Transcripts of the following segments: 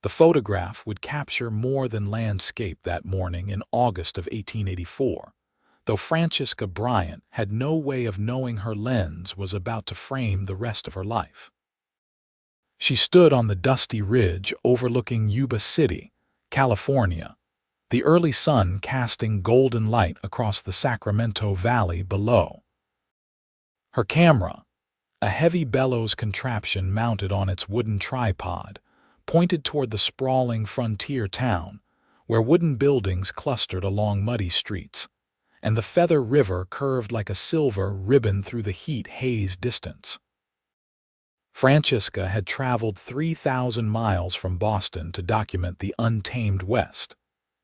The photograph would capture more than landscape that morning in August of 1884, though Francesca Bryant had no way of knowing her lens was about to frame the rest of her life. She stood on the dusty ridge overlooking Yuba City, California, the early sun casting golden light across the Sacramento Valley below. Her camera, a heavy bellows contraption mounted on its wooden tripod, pointed toward the sprawling frontier town, where wooden buildings clustered along muddy streets, and the Feather River curved like a silver ribbon through the heat-hazed distance. Francesca had traveled 3,000 miles from Boston to document the untamed West,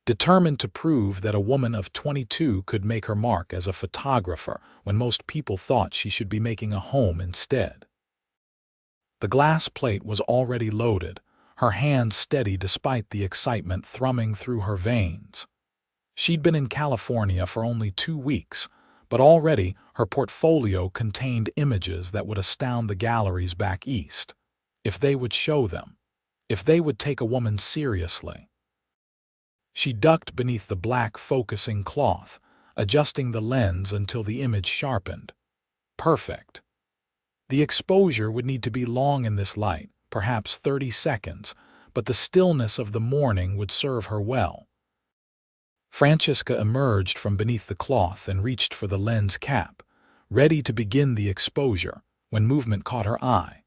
determined to prove that a woman of 22 could make her mark as a photographer when most people thought she should be making a home instead. The glass plate was already loaded, her hands steady despite the excitement thrumming through her veins. She'd been in California for only 2 weeks, but already her portfolio contained images that would astound the galleries back east, if they would show them, if they would take a woman seriously. She ducked beneath the black focusing cloth, adjusting the lens until the image sharpened. Perfect. The exposure would need to be long in this light, perhaps 30 seconds, but the stillness of the morning would serve her well. Francesca emerged from beneath the cloth and reached for the lens cap, ready to begin the exposure, when movement caught her eye.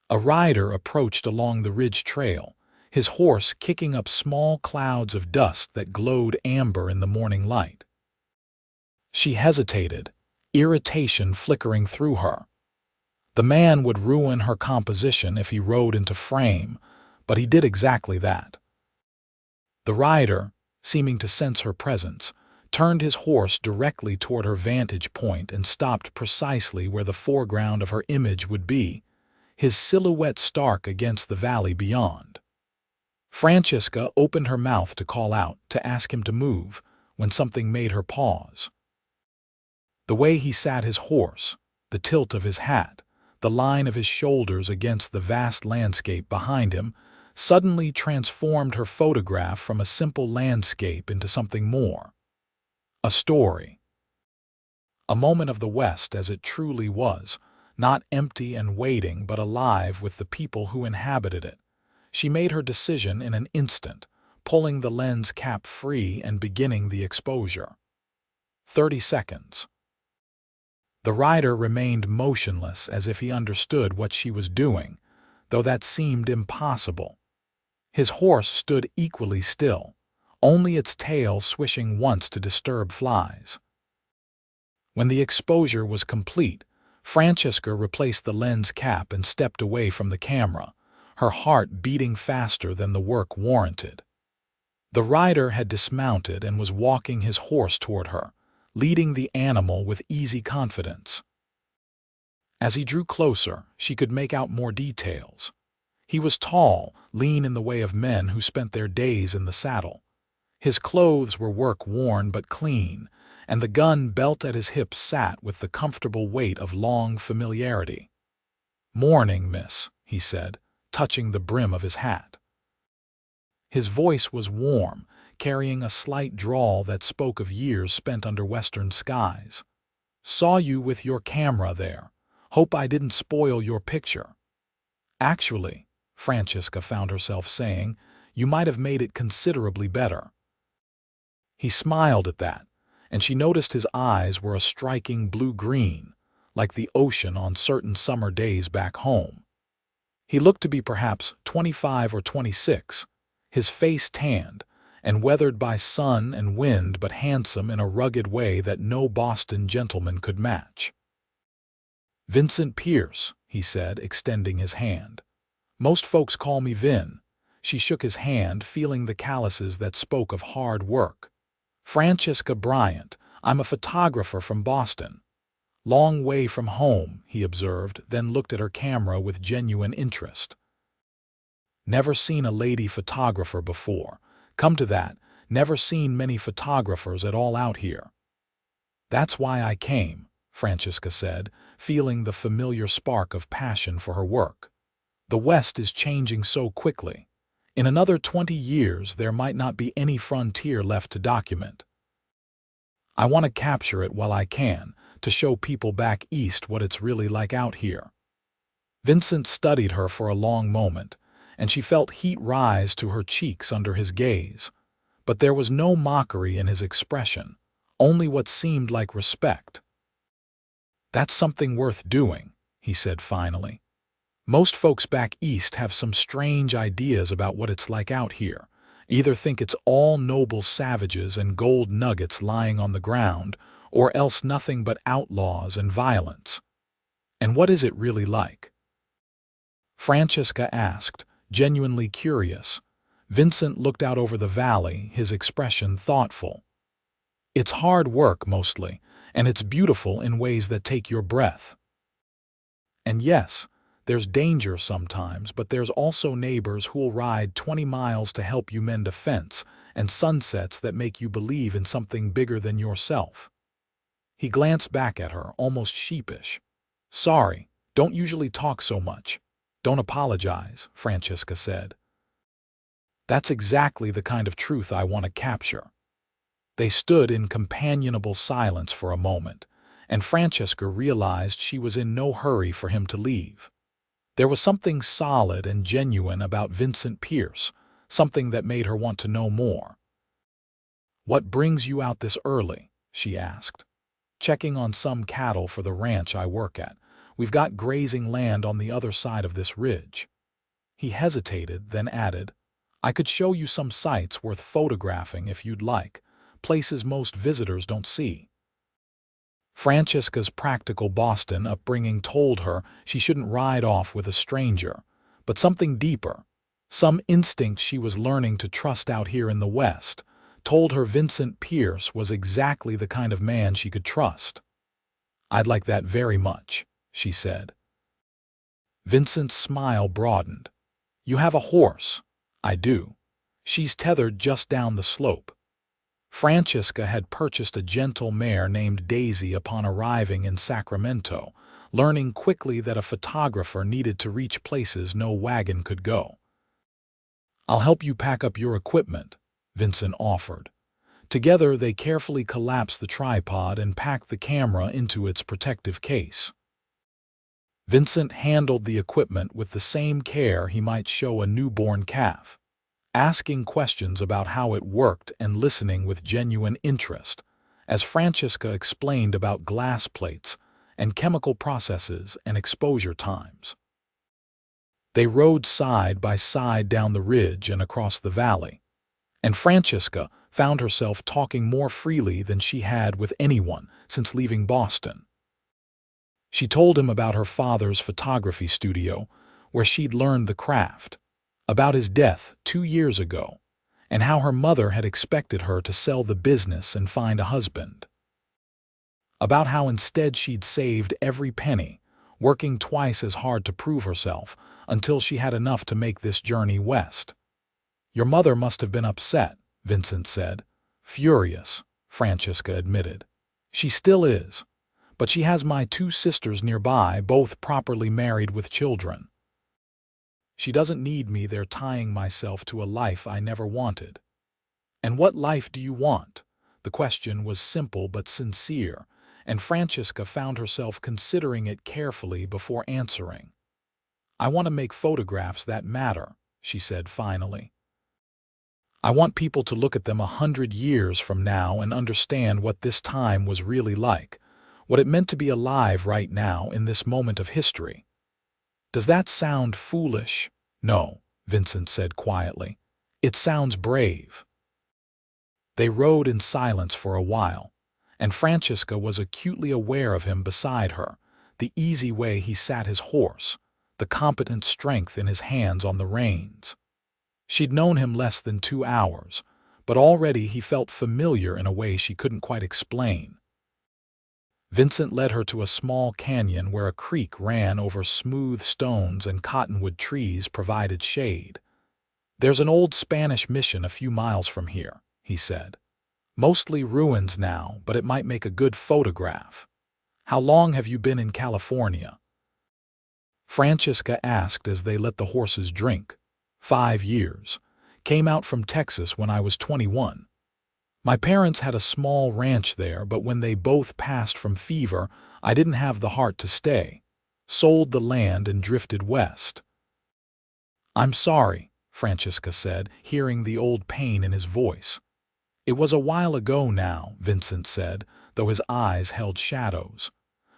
A rider approached along the ridge trail, his horse kicking up small clouds of dust that glowed amber in the morning light. She hesitated, irritation flickering through her. The man would ruin her composition if he rode into frame, but he did exactly that. The rider, seeming to sense her presence, turned his horse directly toward her vantage point and stopped precisely where the foreground of her image would be, his silhouette stark against the valley beyond. Francesca opened her mouth to call out, to ask him to move, when something made her pause. The way he sat his horse, the tilt of his hat, the line of his shoulders against the vast landscape behind him, suddenly transformed her photograph from a simple landscape into something more. A story. A moment of the West as it truly was, not empty and waiting but alive with the people who inhabited it. She made her decision in an instant, pulling the lens cap free and beginning the exposure. 30 seconds. The rider remained motionless as if he understood what she was doing, though that seemed impossible. His horse stood equally still, only its tail swishing once to disturb flies. When the exposure was complete, Francesca replaced the lens cap and stepped away from the camera, her heart beating faster than the work warranted. The rider had dismounted and was walking his horse toward her, leading the animal with easy confidence. As he drew closer, she could make out more details. He was tall, lean in the way of men who spent their days in the saddle. His clothes were work-worn but clean, and the gun belt at his hips sat with the comfortable weight of long familiarity. "Morning, miss," he said, touching the brim of his hat. His voice was warm, carrying a slight drawl that spoke of years spent under western skies. "Saw you with your camera there. Hope I didn't spoil your picture." "Actually," Francesca found herself saying, "you might have made it considerably better." He smiled at that, and she noticed his eyes were a striking blue-green, like the ocean on certain summer days back home. He looked to be perhaps 25 or 26, his face tanned, and weathered by sun and wind but handsome in a rugged way that no Boston gentleman could match. "Vincent Pierce," he said, extending his hand. "Most folks call me Vin." She shook his hand, feeling the calluses that spoke of hard work. "Francesca Bryant, I'm a photographer from Boston." "Long way from home," he observed, then looked at her camera with genuine interest. "Never seen a lady photographer before. Come to that, never seen many photographers at all out here." "That's why I came," Francesca said, feeling the familiar spark of passion for her work. "The West is changing so quickly. In another 20 years, there might not be any frontier left to document. I want to capture it while I can, to show people back east what it's really like out here. Vincent studied her for a long moment, and she felt heat rise to her cheeks under his gaze. But there was no mockery in his expression, only what seemed like respect. "That's something worth doing," he said finally. "Most folks back east have some strange ideas about what it's like out here. Either think it's all noble savages and gold nuggets lying on the ground, or else nothing but outlaws and violence. And what is it really like?" Francesca asked, genuinely curious. Vincent looked out over the valley, his expression thoughtful. "It's hard work, mostly, and it's beautiful in ways that take your breath. And yes, there's danger sometimes, but there's also neighbors who'll ride 20 miles to help you mend a fence, and sunsets that make you believe in something bigger than yourself." He glanced back at her, almost sheepish. "Sorry, don't usually talk so much. Don't apologize," Francesca said. "That's exactly the kind of truth I want to capture." They stood in companionable silence for a moment, and Francesca realized she was in no hurry for him to leave. There was something solid and genuine about Vincent Pierce, something that made her want to know more. "What brings you out this early?" she asked. "Checking on some cattle for the ranch I work at. We've got grazing land on the other side of this ridge." He hesitated, then added, "I could show you some sights worth photographing if you'd like, places most visitors don't see." Francesca's practical Boston upbringing told her she shouldn't ride off with a stranger, but something deeper, some instinct she was learning to trust out here in the West, told her Vincent Pierce was exactly the kind of man she could trust. "I'd like that very much," she said. Vincent's smile broadened. "You have a horse?" "I do. She's tethered just down the slope." Francesca had purchased a gentle mare named Daisy upon arriving in Sacramento, learning quickly that a photographer needed to reach places no wagon could go. "I'll help you pack up your equipment," Vincent offered. Together they carefully collapsed the tripod and packed the camera into its protective case. Vincent handled the equipment with the same care he might show a newborn calf, asking questions about how it worked and listening with genuine interest, as Francesca explained about glass plates and chemical processes and exposure times. They rode side by side down the ridge and across the valley, and Francesca found herself talking more freely than she had with anyone since leaving Boston. She told him about her father's photography studio, where she'd learned the craft, about his death 2 years ago, and how her mother had expected her to sell the business and find a husband. About how instead she'd saved every penny, working twice as hard to prove herself until she had enough to make this journey west. "Your mother must have been upset," Vincent said. "Furious," Francesca admitted. "She still is. But she has my 2 sisters nearby, both properly married with children. She doesn't need me there tying myself to a life I never wanted." "And what life do you want?" The question was simple but sincere, and Francesca found herself considering it carefully before answering. "I want to make photographs that matter," she said finally. "I want people to look at them 100 years from now and understand what this time was really like, what it meant to be alive right now in this moment of history." "Does that sound foolish?" "No," Vincent said quietly. "It sounds brave." They rode in silence for a while, and Francesca was acutely aware of him beside her, the easy way he sat his horse, the competent strength in his hands on the reins. She'd known him less than 2 hours, but already he felt familiar in a way she couldn't quite explain. Vincent led her to a small canyon where a creek ran over smooth stones and cottonwood trees provided shade. "There's an old Spanish mission a few miles from here," he said. "Mostly ruins now, but it might make a good photograph. How long have you been in California?" Francesca asked as they let the horses drink. 5 years," Came out from Texas when I was 21. My parents had a small ranch there, but when they both passed from fever, I didn't have the heart to stay. Sold the land and drifted west. I'm sorry, Francesca said, hearing the old pain in his voice. It was a while ago now, Vincent said, though his eyes held shadows.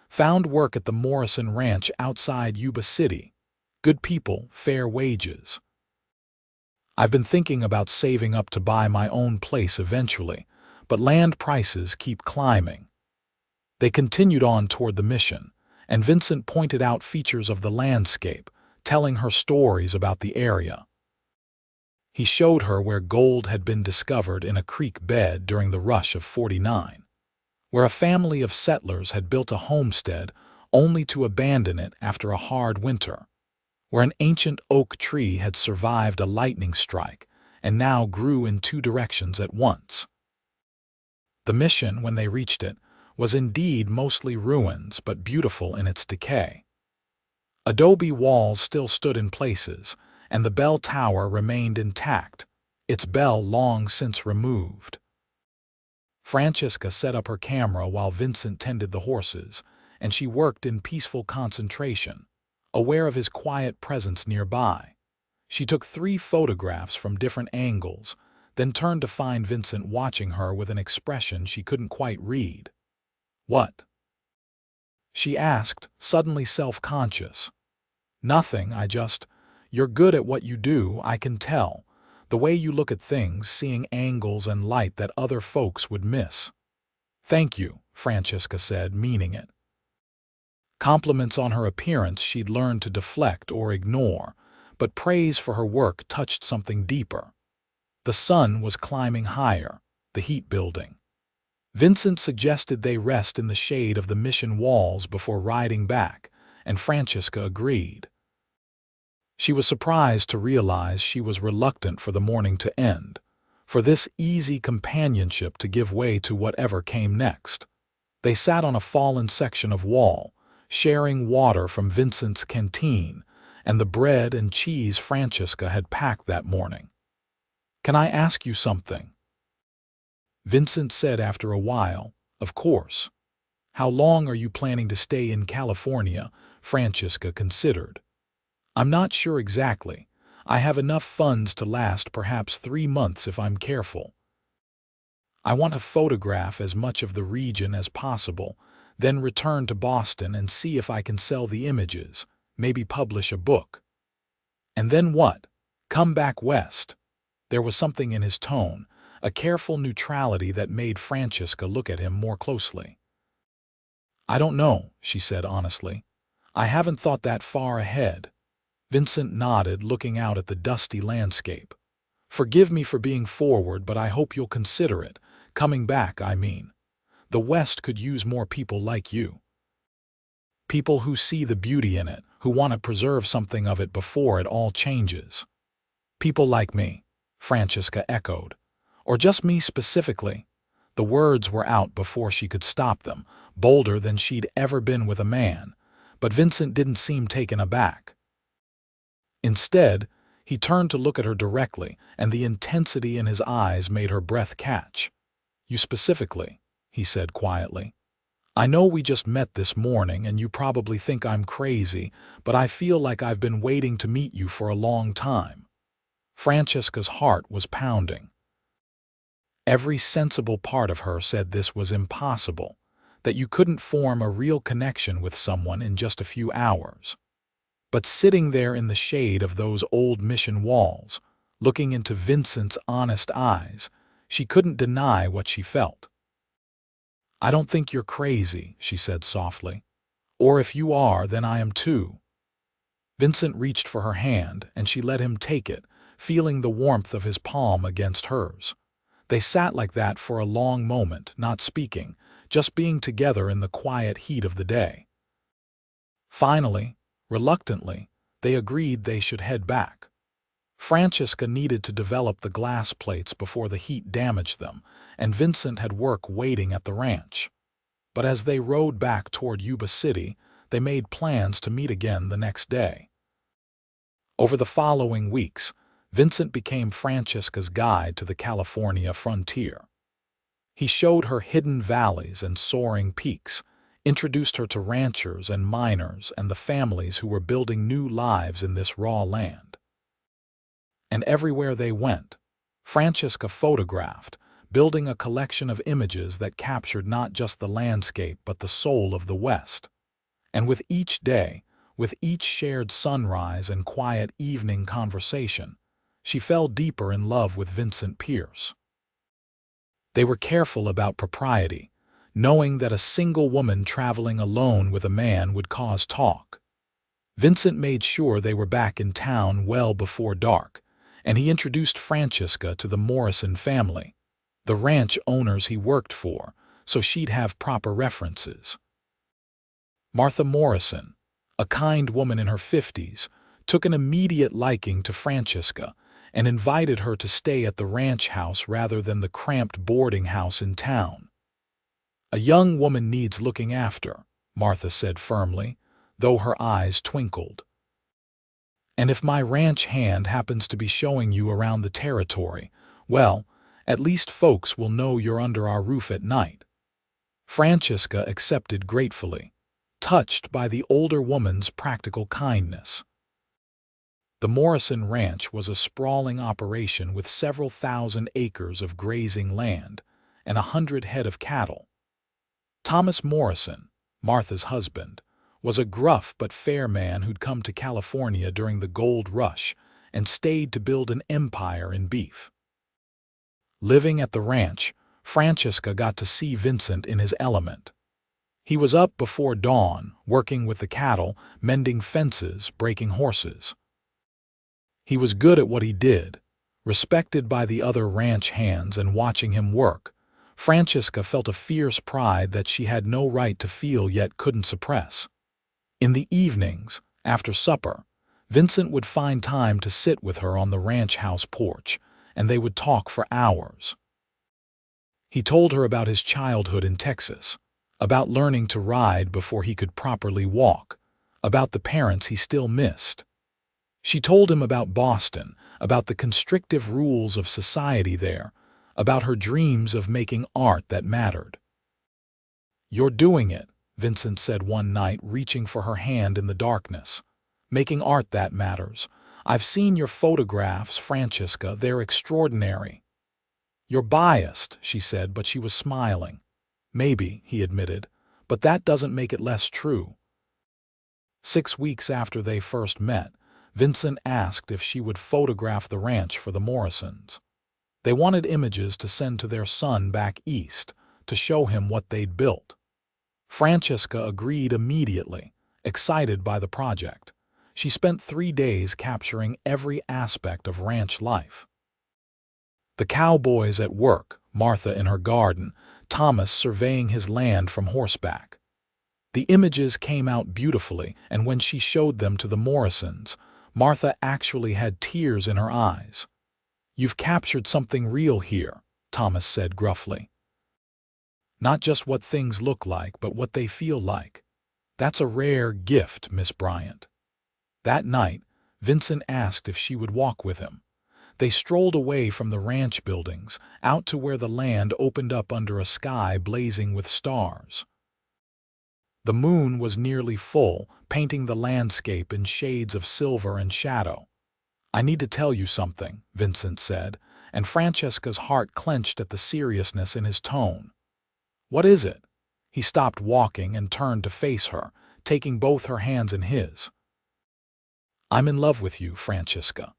Found work at the Morrison Ranch outside Yuba City. Good people, fair wages. I've been thinking about saving up to buy my own place eventually, but land prices keep climbing. They continued on toward the mission, and Vincent pointed out features of the landscape, telling her stories about the area. He showed her where gold had been discovered in a creek bed during the rush of '49, where a family of settlers had built a homestead only to abandon it after a hard winter, where an ancient oak tree had survived a lightning strike and now grew in two directions at once. The mission, when they reached it, was indeed mostly ruins but beautiful in its decay. Adobe walls still stood in places, and the bell tower remained intact, its bell long since removed. Francesca set up her camera while Vincent tended the horses, and she worked in peaceful concentration, aware of his quiet presence nearby. She took 3 photographs from different angles, then turned to find Vincent watching her with an expression she couldn't quite read. "What?" she asked, suddenly self-conscious. "Nothing, you're good at what you do, I can tell. The way you look at things, seeing angles and light that other folks would miss." "Thank you," Francesca said, meaning it. Compliments on her appearance she'd learned to deflect or ignore, but praise for her work touched something deeper. The sun was climbing higher, the heat building. Vincent suggested they rest in the shade of the mission walls before riding back, and Francesca agreed. She was surprised to realize she was reluctant for the morning to end, for this easy companionship to give way to whatever came next. They sat on a fallen section of wall, sharing water from Vincent's canteen and the bread and cheese Francesca had packed that morning. "Can I ask you something?" Vincent said after a while, "Of course." "How long are you planning to stay in California?" Francesca considered. "I'm not sure exactly. I have enough funds to last perhaps 3 months if I'm careful. I want to photograph as much of the region as possible, then return to Boston and see if I can sell the images, maybe publish a book." "And then what? Come back west?" There was something in his tone, a careful neutrality that made Francesca look at him more closely. "I don't know," she said honestly. "I haven't thought that far ahead." Vincent nodded, looking out at the dusty landscape. "Forgive me for being forward, but I hope you'll consider it. Coming back, I mean. The West could use more people like you. People who see the beauty in it, who want to preserve something of it before it all changes." "People like me," Francesca echoed. "Or just me specifically." The words were out before she could stop them, bolder than she'd ever been with a man, but Vincent didn't seem taken aback. Instead, he turned to look at her directly, and the intensity in his eyes made her breath catch. "You specifically," he said quietly. "I know we just met this morning and you probably think I'm crazy, but I feel like I've been waiting to meet you for a long time." Francesca's heart was pounding. Every sensible part of her said this was impossible, that you couldn't form a real connection with someone in just a few hours. But sitting there in the shade of those old mission walls, looking into Vincent's honest eyes, she couldn't deny what she felt. "I don't think you're crazy," she said softly. "Or if you are, then I am too." Vincent reached for her hand, and she let him take it, feeling the warmth of his palm against hers. They sat like that for a long moment, not speaking, just being together in the quiet heat of the day. Finally, reluctantly, they agreed they should head back. Francesca needed to develop the glass plates before the heat damaged them, and Vincent had work waiting at the ranch. But as they rode back toward Yuba City, they made plans to meet again the next day. Over the following weeks, Vincent became Francesca's guide to the California frontier. He showed her hidden valleys and soaring peaks, introduced her to ranchers and miners and the families who were building new lives in this raw land. And everywhere they went, Francesca photographed, building a collection of images that captured not just the landscape but the soul of the West. And with each day, with each shared sunrise and quiet evening conversation, she fell deeper in love with Vincent Pierce. They were careful about propriety, knowing that a single woman traveling alone with a man would cause talk. Vincent made sure they were back in town well before dark, and he introduced Francesca to the Morrison family, the ranch owners he worked for, so she'd have proper references. Martha Morrison, a kind woman in her 50s, took an immediate liking to Francesca and invited her to stay at the ranch house rather than the cramped boarding house in town. "A young woman needs looking after," Martha said firmly, though her eyes twinkled. "And if my ranch hand happens to be showing you around the territory, well, at least folks will know you're under our roof at night." Francesca accepted gratefully, touched by the older woman's practical kindness. The Morrison Ranch was a sprawling operation with several thousand acres of grazing land and 100 head of cattle. Thomas Morrison, Martha's husband, was a gruff but fair man who'd come to California during the gold rush and stayed to build an empire in beef. Living at the ranch, Francesca got to see Vincent in his element. He was up before dawn, working with the cattle, mending fences, breaking horses. He was good at what he did, respected by the other ranch hands, and watching him work, Francesca felt a fierce pride that she had no right to feel yet couldn't suppress. In the evenings, after supper, Vincent would find time to sit with her on the ranch house porch, and they would talk for hours. He told her about his childhood in Texas, about learning to ride before he could properly walk, about the parents he still missed. She told him about Boston, about the constrictive rules of society there, about her dreams of making art that mattered. "You're doing it," Vincent said one night, reaching for her hand in the darkness. "Making art that matters. I've seen your photographs, Francesca. They're extraordinary." "You're biased," she said, but she was smiling. "Maybe," he admitted, "but that doesn't make it less true." 6 weeks after they first met, Vincent asked if she would photograph the ranch for the Morrisons. They wanted images to send to their son back east, to show him what they'd built. Francesca agreed immediately, excited by the project. She spent 3 days capturing every aspect of ranch life. The cowboys at work, Martha in her garden, Thomas surveying his land from horseback. The images came out beautifully, and when she showed them to the Morrisons, Martha actually had tears in her eyes. "You've captured something real here," Thomas said gruffly. "Not just what things look like, but what they feel like. That's a rare gift, Miss Bryant." That night, Vincent asked if she would walk with him. They strolled away from the ranch buildings, out to where the land opened up under a sky blazing with stars. The moon was nearly full, painting the landscape in shades of silver and shadow. "I need to tell you something," Vincent said, and Francesca's heart clenched at the seriousness in his tone. "What is it?" He stopped walking and turned to face her, taking both her hands in his. "I'm in love with you, Francesca.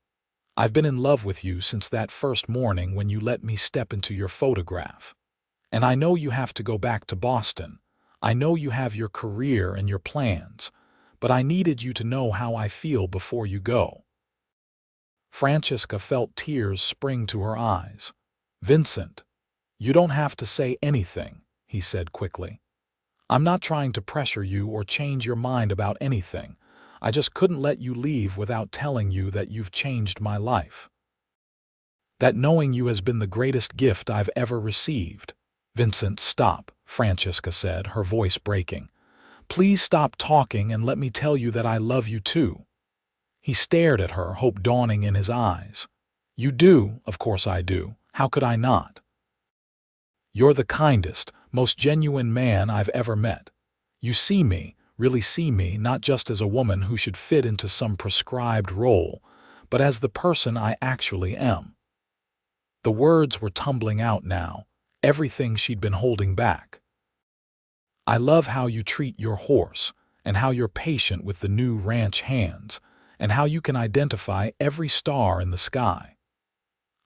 I've been in love with you since that first morning when you let me step into your photograph. And I know you have to go back to Boston. I know you have your career and your plans, but I needed you to know how I feel before you go." Francesca felt tears spring to her eyes. "Vincent, you don't have to say anything," he said quickly. "I'm not trying to pressure you or change your mind about anything. I just couldn't let you leave without telling you that you've changed my life. That knowing you has been the greatest gift I've ever received." "Vincent, stop," Francesca said, her voice breaking. "Please stop talking and let me tell you that I love you too." He stared at her, hope dawning in his eyes. You do, of course I do. How could I not? You're the kindest, most genuine man I've ever met. You see me, really see me, not just as a woman who should fit into some prescribed role, but as the person I actually am. The words were tumbling out now, everything she'd been holding back. I love how you treat your horse, and how you're patient with the new ranch hands, and how you can identify every star in the sky.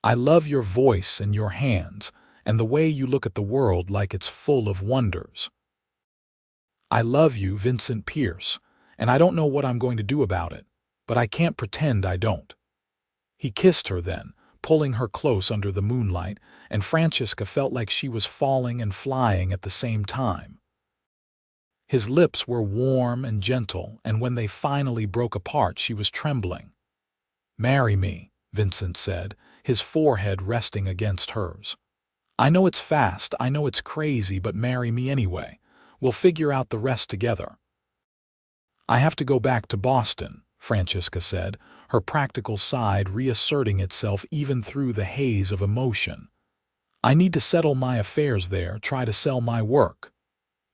I love your voice and your hands, and the way you look at the world like it's full of wonders. I love you, Vincent Pierce, and I don't know what I'm going to do about it, but I can't pretend I don't. He kissed her then, pulling her close under the moonlight, and Francesca felt like she was falling and flying at the same time. His lips were warm and gentle, and when they finally broke apart, she was trembling. "Marry me," Vincent said, his forehead resting against hers. "I know it's fast, I know it's crazy, but marry me anyway. We'll figure out the rest together." "I have to go back to Boston," Francesca said, her practical side reasserting itself even through the haze of emotion. "I need to settle my affairs there, try to sell my work."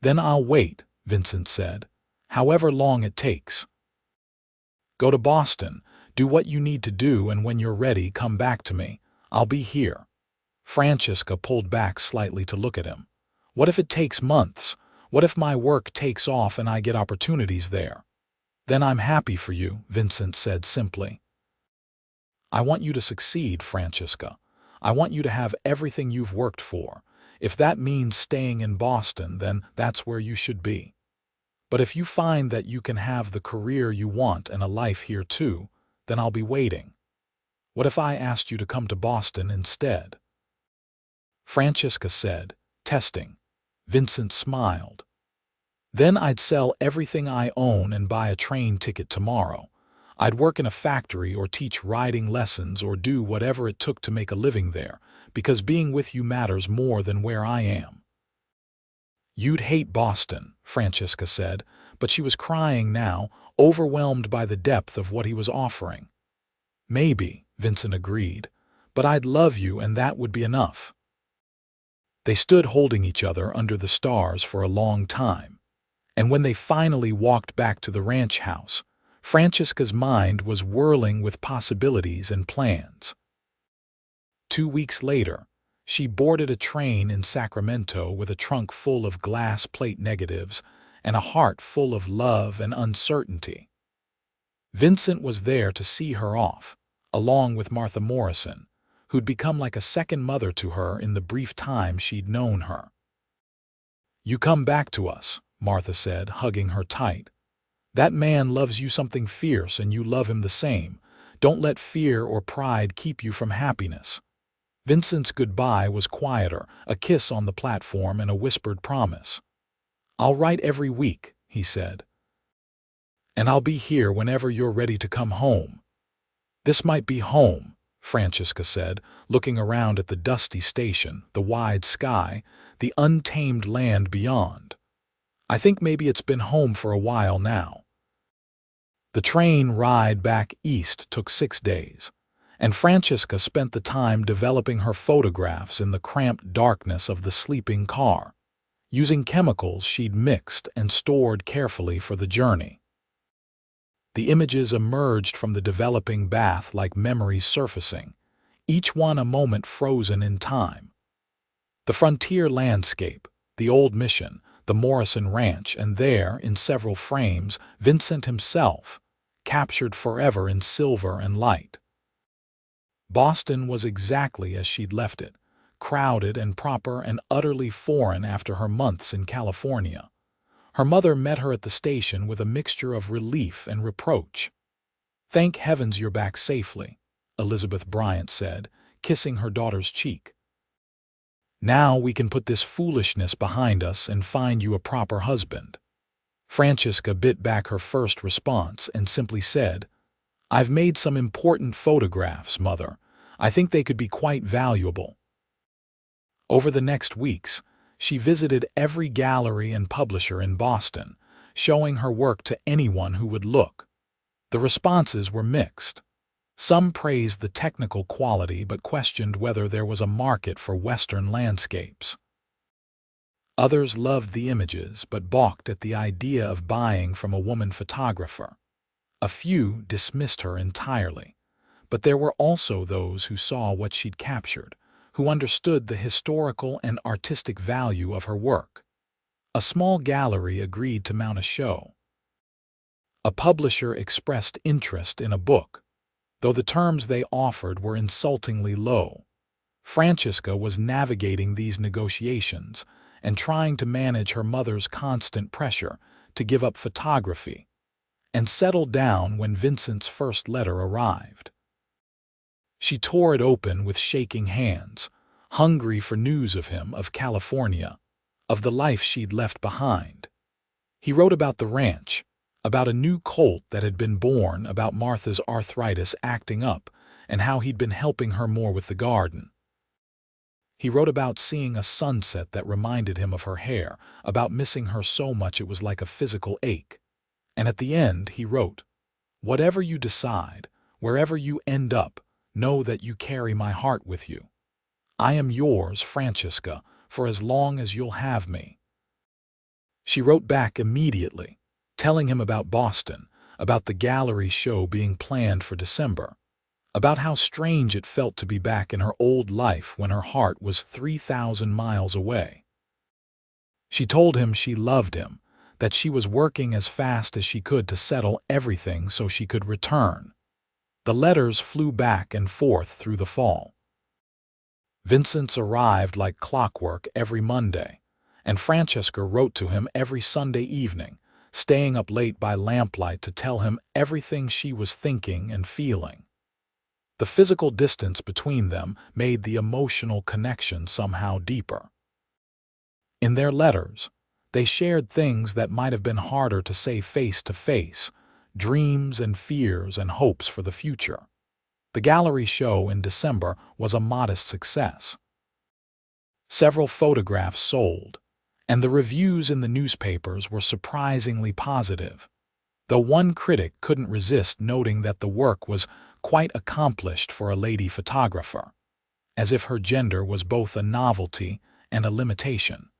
"Then I'll wait," Vincent said, "however long it takes. Go to Boston, do what you need to do, and when you're ready, come back to me. I'll be here." Francesca pulled back slightly to look at him. "What if it takes months? What if my work takes off and I get opportunities there?" "Then I'm happy for you," Vincent said simply. "I want you to succeed, Francesca. I want you to have everything you've worked for. If that means staying in Boston, then that's where you should be. But if you find that you can have the career you want and a life here too, then I'll be waiting. What if I asked you to come to Boston instead?" Francesca said, testing. Vincent smiled. "Then I'd sell everything I own and buy a train ticket tomorrow. I'd work in a factory or teach riding lessons or do whatever it took to make a living there, because being with you matters more than where I am." "You'd hate Boston," Francesca said, but she was crying now, overwhelmed by the depth of what he was offering. "Maybe," Vincent agreed, "but I'd love you and that would be enough." They stood holding each other under the stars for a long time, and when they finally walked back to the ranch house, Francesca's mind was whirling with possibilities and plans. 2 weeks later, she boarded a train in Sacramento with a trunk full of glass plate negatives and a heart full of love and uncertainty. Vincent was there to see her off, along with Martha Morrison, who'd become like a second mother to her in the brief time she'd known her. "You come back to us," Martha said, hugging her tight. "That man loves you something fierce and you love him the same. Don't let fear or pride keep you from happiness." Vincent's goodbye was quieter, a kiss on the platform and a whispered promise. "I'll write every week," he said. "And I'll be here whenever you're ready to come home." "This might be home," Francesca said, looking around at the dusty station, the wide sky, the untamed land beyond. "I think maybe it's been home for a while now." The train ride back east took 6 days, and Francesca spent the time developing her photographs in the cramped darkness of the sleeping car, using chemicals she'd mixed and stored carefully for the journey. The images emerged from the developing bath like memories surfacing, each one a moment frozen in time. The frontier landscape, the old mission, the Morrison Ranch, and there, in several frames, Vincent himself, captured forever in silver and light. Boston was exactly as she'd left it, crowded and proper and utterly foreign after her months in California. Her mother met her at the station with a mixture of relief and reproach. "Thank heavens you're back safely," Elizabeth Bryant said, kissing her daughter's cheek. "Now we can put this foolishness behind us and find you a proper husband." Francesca bit back her first response and simply said, "I've made some important photographs, Mother. I think they could be quite valuable." Over the next weeks, she visited every gallery and publisher in Boston, showing her work to anyone who would look. The responses were mixed. Some praised the technical quality but questioned whether there was a market for Western landscapes. Others loved the images but balked at the idea of buying from a woman photographer. A few dismissed her entirely, but there were also those who saw what she'd captured, who understood the historical and artistic value of her work. A small gallery agreed to mount a show. A publisher expressed interest in a book, though the terms they offered were insultingly low. Francesca was navigating these negotiations and trying to manage her mother's constant pressure to give up photography, and settled down when Vincent's first letter arrived. She tore it open with shaking hands, hungry for news of him, of California, of the life she'd left behind. He wrote about the ranch, about a new colt that had been born, about Martha's arthritis acting up, and how he'd been helping her more with the garden. He wrote about seeing a sunset that reminded him of her hair, about missing her so much it was like a physical ache. And at the end he wrote, "Whatever you decide, wherever you end up, know that you carry my heart with you. I am yours, Francesca, for as long as you'll have me." She wrote back immediately, telling him about Boston, about the gallery show being planned for December, about how strange it felt to be back in her old life when her heart was 3,000 miles away. She told him she loved him, that she was working as fast as she could to settle everything so she could return. The letters flew back and forth through the fall. Vincent's arrived like clockwork every Monday, and Francesca wrote to him every Sunday evening, staying up late by lamplight to tell him everything she was thinking and feeling. The physical distance between them made the emotional connection somehow deeper. In their letters, they shared things that might have been harder to say face to face, dreams and fears and hopes for the future. The gallery show in December was a modest success. Several photographs sold, and the reviews in the newspapers were surprisingly positive, though one critic couldn't resist noting that the work was quite accomplished for a lady photographer, as if her gender was both a novelty and a limitation.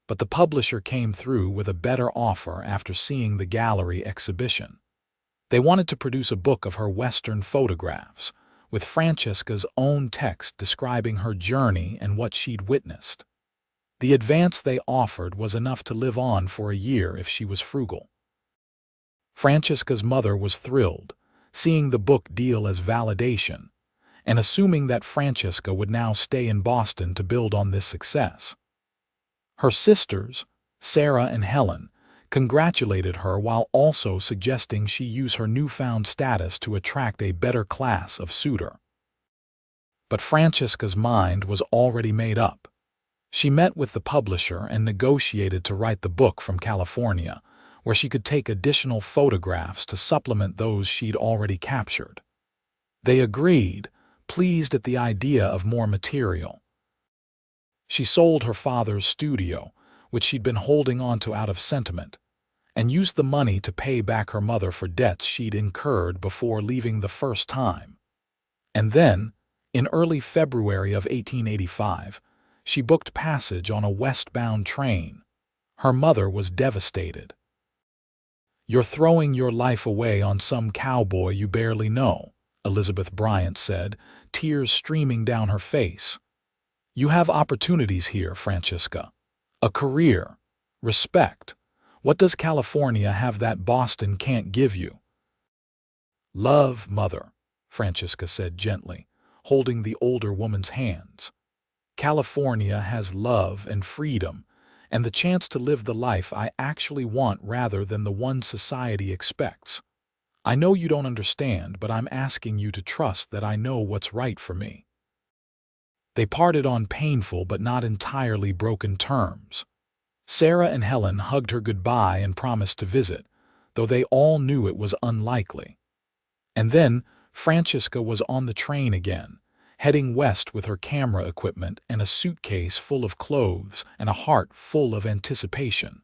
But the publisher came through with a better offer after seeing the gallery exhibition. They wanted to produce a book of her Western photographs, with Francesca's own text describing her journey and what she'd witnessed. The advance they offered was enough to live on for a year if she was frugal. Francesca's mother was thrilled, seeing the book deal as validation, and assuming that Francesca would now stay in Boston to build on this success. Her sisters, Sarah and Helen, congratulated her while also suggesting she use her newfound status to attract a better class of suitor. But Francesca's mind was already made up. She met with the publisher and negotiated to write the book from California, where she could take additional photographs to supplement those she'd already captured. They agreed, pleased at the idea of more material. She sold her father's studio, which she'd been holding onto out of sentiment, and used the money to pay back her mother for debts she'd incurred before leaving the first time. And then, in early February of 1885, she booked passage on a westbound train. Her mother was devastated. "You're throwing your life away on some cowboy you barely know," Elizabeth Bryant said, tears streaming down her face. "You have opportunities here, Francesca. A career, respect. What does California have that Boston can't give you?" "Love, Mother," Francesca said gently, holding the older woman's hands. "California has love and freedom, and the chance to live the life I actually want rather than the one society expects. I know you don't understand, but I'm asking you to trust that I know what's right for me." They parted on painful but not entirely broken terms. Sarah and Helen hugged her goodbye and promised to visit, though they all knew it was unlikely. And then Francesca was on the train again, heading west with her camera equipment and a suitcase full of clothes and a heart full of anticipation.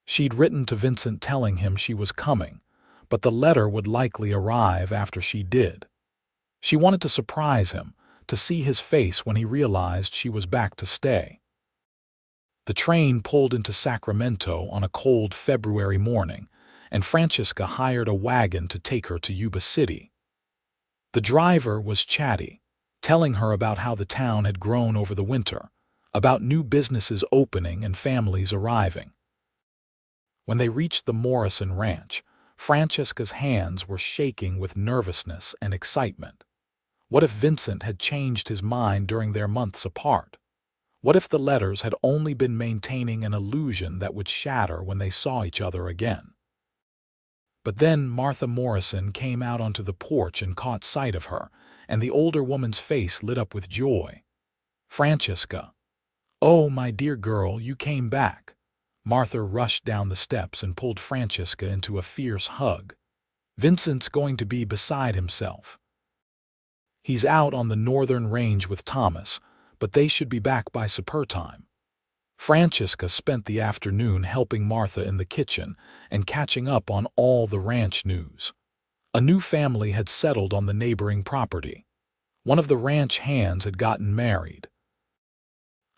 She'd written to Vincent telling him she was coming, but the letter would likely arrive after she did. She wanted to surprise him, to see his face when he realized she was back to stay. The train pulled into Sacramento on a cold February morning, and Francesca hired a wagon to take her to Yuba City. The driver was chatty, telling her about how the town had grown over the winter, about new businesses opening and families arriving. When they reached the Morrison Ranch, Francesca's hands were shaking with nervousness and excitement. What if Vincent had changed his mind during their months apart? What if the letters had only been maintaining an illusion that would shatter when they saw each other again? But then Martha Morrison came out onto the porch and caught sight of her, and the older woman's face lit up with joy. "Francesca. Oh, my dear girl, you came back." Martha rushed down the steps and pulled Francesca into a fierce hug. "Vincent's going to be beside himself. He's out on the northern range with Thomas, but they should be back by supper time." Francesca spent the afternoon helping Martha in the kitchen and catching up on all the ranch news. A new family had settled on the neighboring property. One of the ranch hands had gotten married.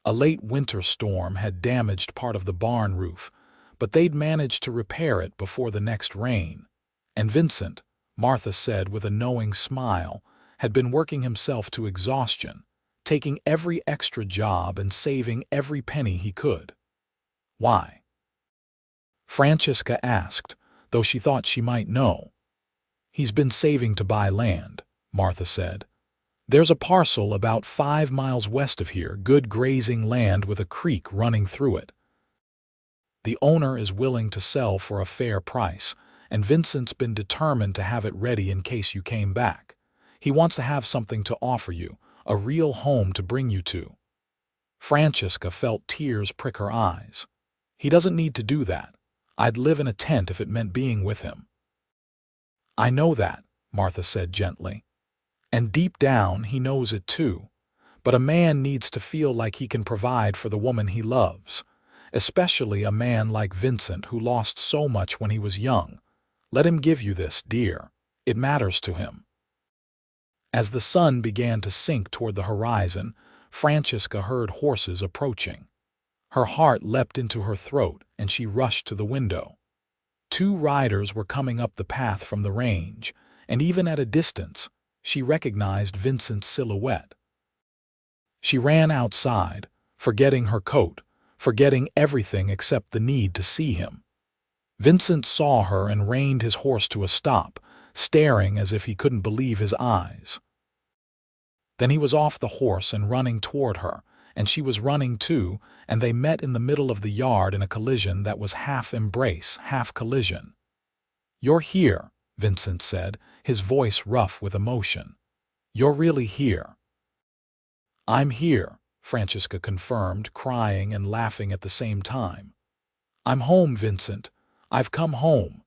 A late winter storm had damaged part of the barn roof, but they'd managed to repair it before the next rain. And Vincent, Martha said with a knowing smile, had been working himself to exhaustion, taking every extra job and saving every penny he could. "Why?" Francesca asked, though she thought she might know. "He's been saving to buy land," Martha said. "There's a parcel about 5 miles west of here, good grazing land with a creek running through it. The owner is willing to sell for a fair price, and Vincent's been determined to have it ready in case you came back. He wants to have something to offer you, a real home to bring you to." Francesca felt tears prick her eyes. "He doesn't need to do that. I'd live in a tent if it meant being with him." "I know that," Martha said gently. "And deep down he knows it too. But a man needs to feel like he can provide for the woman he loves, especially a man like Vincent who lost so much when he was young. Let him give you this, dear. It matters to him." As the sun began to sink toward the horizon, Francesca heard horses approaching. Her heart leapt into her throat, and she rushed to the window. 2 riders were coming up the path from the range, and even at a distance, she recognized Vincent's silhouette. She ran outside, forgetting her coat, forgetting everything except the need to see him. Vincent saw her and reined his horse to a stop, staring as if he couldn't believe his eyes. Then he was off the horse and running toward her, and she was running too, and they met in the middle of the yard in a collision that was half embrace, half collision. "You're here," Vincent said, his voice rough with emotion. "You're really here." "I'm here," Francesca confirmed, crying and laughing at the same time. "I'm home, Vincent. I've come home."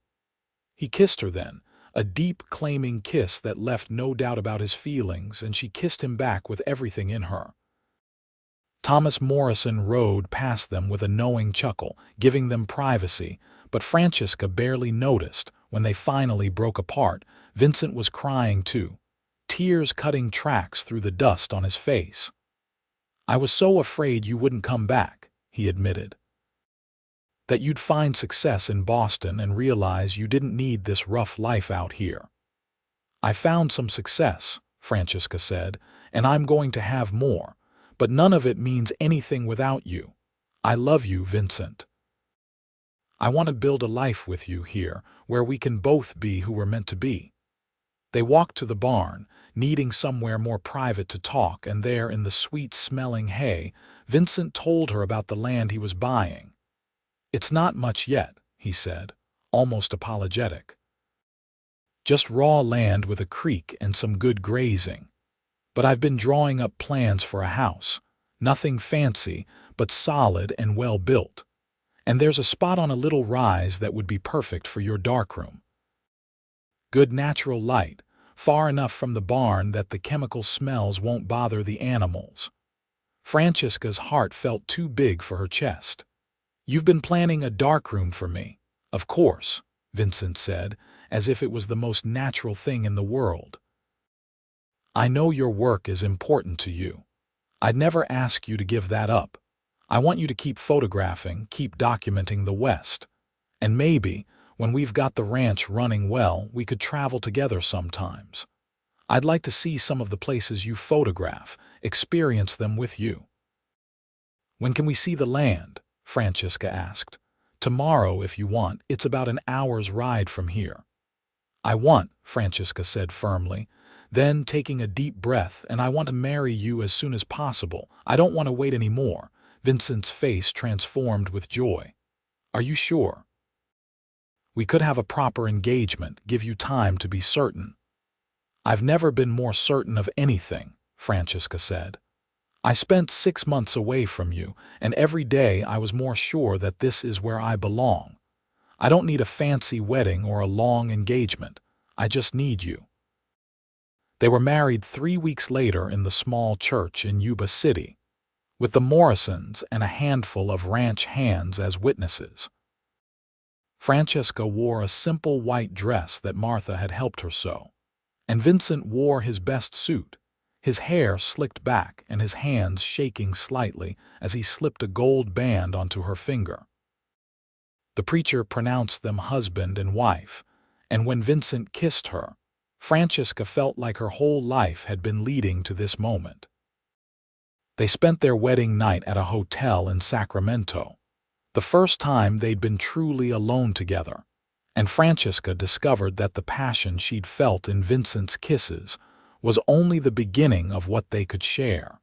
He kissed her then, a deep, claiming kiss that left no doubt about his feelings, and she kissed him back with everything in her. Thomas Morrison rode past them with a knowing chuckle, giving them privacy, but Francesca barely noticed. When they finally broke apart, Vincent was crying too, tears cutting tracks through the dust on his face. "I was so afraid you wouldn't come back," he admitted. "That you'd find success in Boston and realize you didn't need this rough life out here." "I found some success," Francesca said, "and I'm going to have more, but none of it means anything without you. I love you, Vincent. I want to build a life with you here where we can both be who we're meant to be." They walked to the barn, needing somewhere more private to talk, and there in the sweet-smelling hay, Vincent told her about the land he was buying. "It's not much yet," he said, almost apologetic. "Just raw land with a creek and some good grazing. But I've been drawing up plans for a house, nothing fancy, but solid and well built. And there's a spot on a little rise that would be perfect for your darkroom. Good natural light, far enough from the barn that the chemical smells won't bother the animals." Francesca's heart felt too big for her chest. "You've been planning a darkroom for me." "Of course," Vincent said, as if it was the most natural thing in the world. "I know your work is important to you. I'd never ask you to give that up. I want you to keep photographing, keep documenting the West. And maybe, when we've got the ranch running well, we could travel together sometimes. I'd like to see some of the places you photograph, experience them with you." "When can we see the land?" Francesca asked. "Tomorrow, if you want. It's about an hour's ride from here." "I want," Francesca said firmly, then taking a deep breath, "and I want to marry you as soon as possible. I don't want to wait any more." Vincent's face transformed with joy. "Are you sure? We could have a proper engagement, give you time to be certain." "I've never been more certain of anything," Francesca said. "I spent 6 months away from you, and every day I was more sure that this is where I belong. I don't need a fancy wedding or a long engagement. I just need you." They were married 3 weeks later in the small church in Yuba City, with the Morrisons and a handful of ranch hands as witnesses. Francesca wore a simple white dress that Martha had helped her sew, and Vincent wore his best suit, his hair slicked back and his hands shaking slightly as he slipped a gold band onto her finger. The preacher pronounced them husband and wife, and when Vincent kissed her, Francesca felt like her whole life had been leading to this moment. They spent their wedding night at a hotel in Sacramento, the first time they'd been truly alone together, and Francesca discovered that the passion she'd felt in Vincent's kisses was only the beginning of what they could share.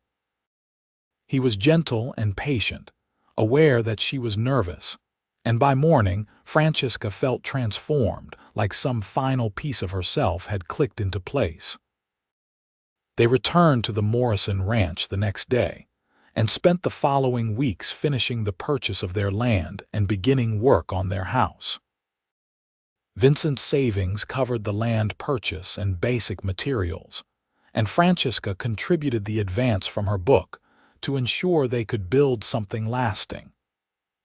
He was gentle and patient, aware that she was nervous, and by morning, Francesca felt transformed, like some final piece of herself had clicked into place. They returned to the Morrison Ranch the next day, and spent the following weeks finishing the purchase of their land and beginning work on their house. Vincent's savings covered the land purchase and basic materials, and Francesca contributed the advance from her book to ensure they could build something lasting.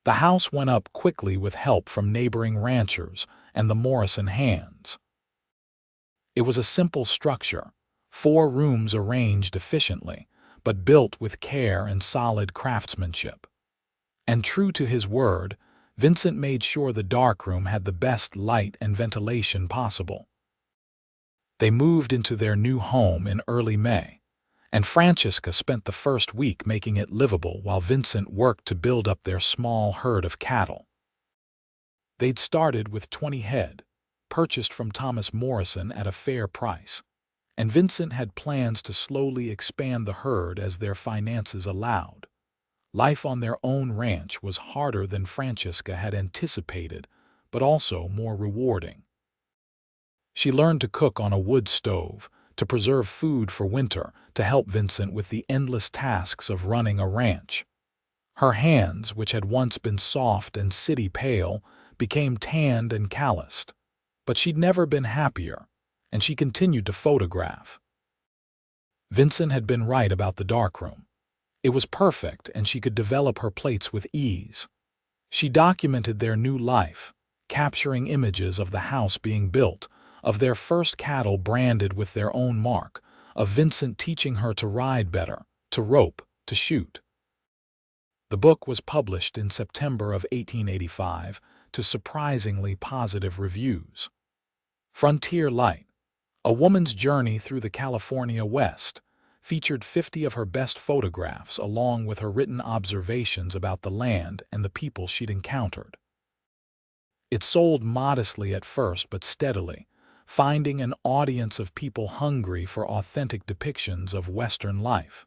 The house went up quickly with help from neighboring ranchers and the Morrison hands. It was a simple structure, 4 rooms arranged efficiently, but built with care and solid craftsmanship. And true to his word, Vincent made sure the darkroom had the best light and ventilation possible. They moved into their new home in early May, and Francesca spent the first week making it livable while Vincent worked to build up their small herd of cattle. They'd started with 20 head, purchased from Thomas Morrison at a fair price, and Vincent had plans to slowly expand the herd as their finances allowed. Life on their own ranch was harder than Francesca had anticipated, but also more rewarding. She learned to cook on a wood stove, to preserve food for winter, to help Vincent with the endless tasks of running a ranch. Her hands, which had once been soft and city pale, became tanned and calloused. But she'd never been happier, and she continued to photograph. Vincent had been right about the darkroom. It was perfect, and she could develop her plates with ease. She documented their new life, capturing images of the house being built, of their first cattle branded with their own mark, of Vincent teaching her to ride better, to rope, to shoot. The book was published in September of 1885 to surprisingly positive reviews. Frontier Light, A Woman's Journey Through the California West, featured 50 of her best photographs along with her written observations about the land and the people she'd encountered. It sold modestly at first but steadily, finding an audience of people hungry for authentic depictions of Western life.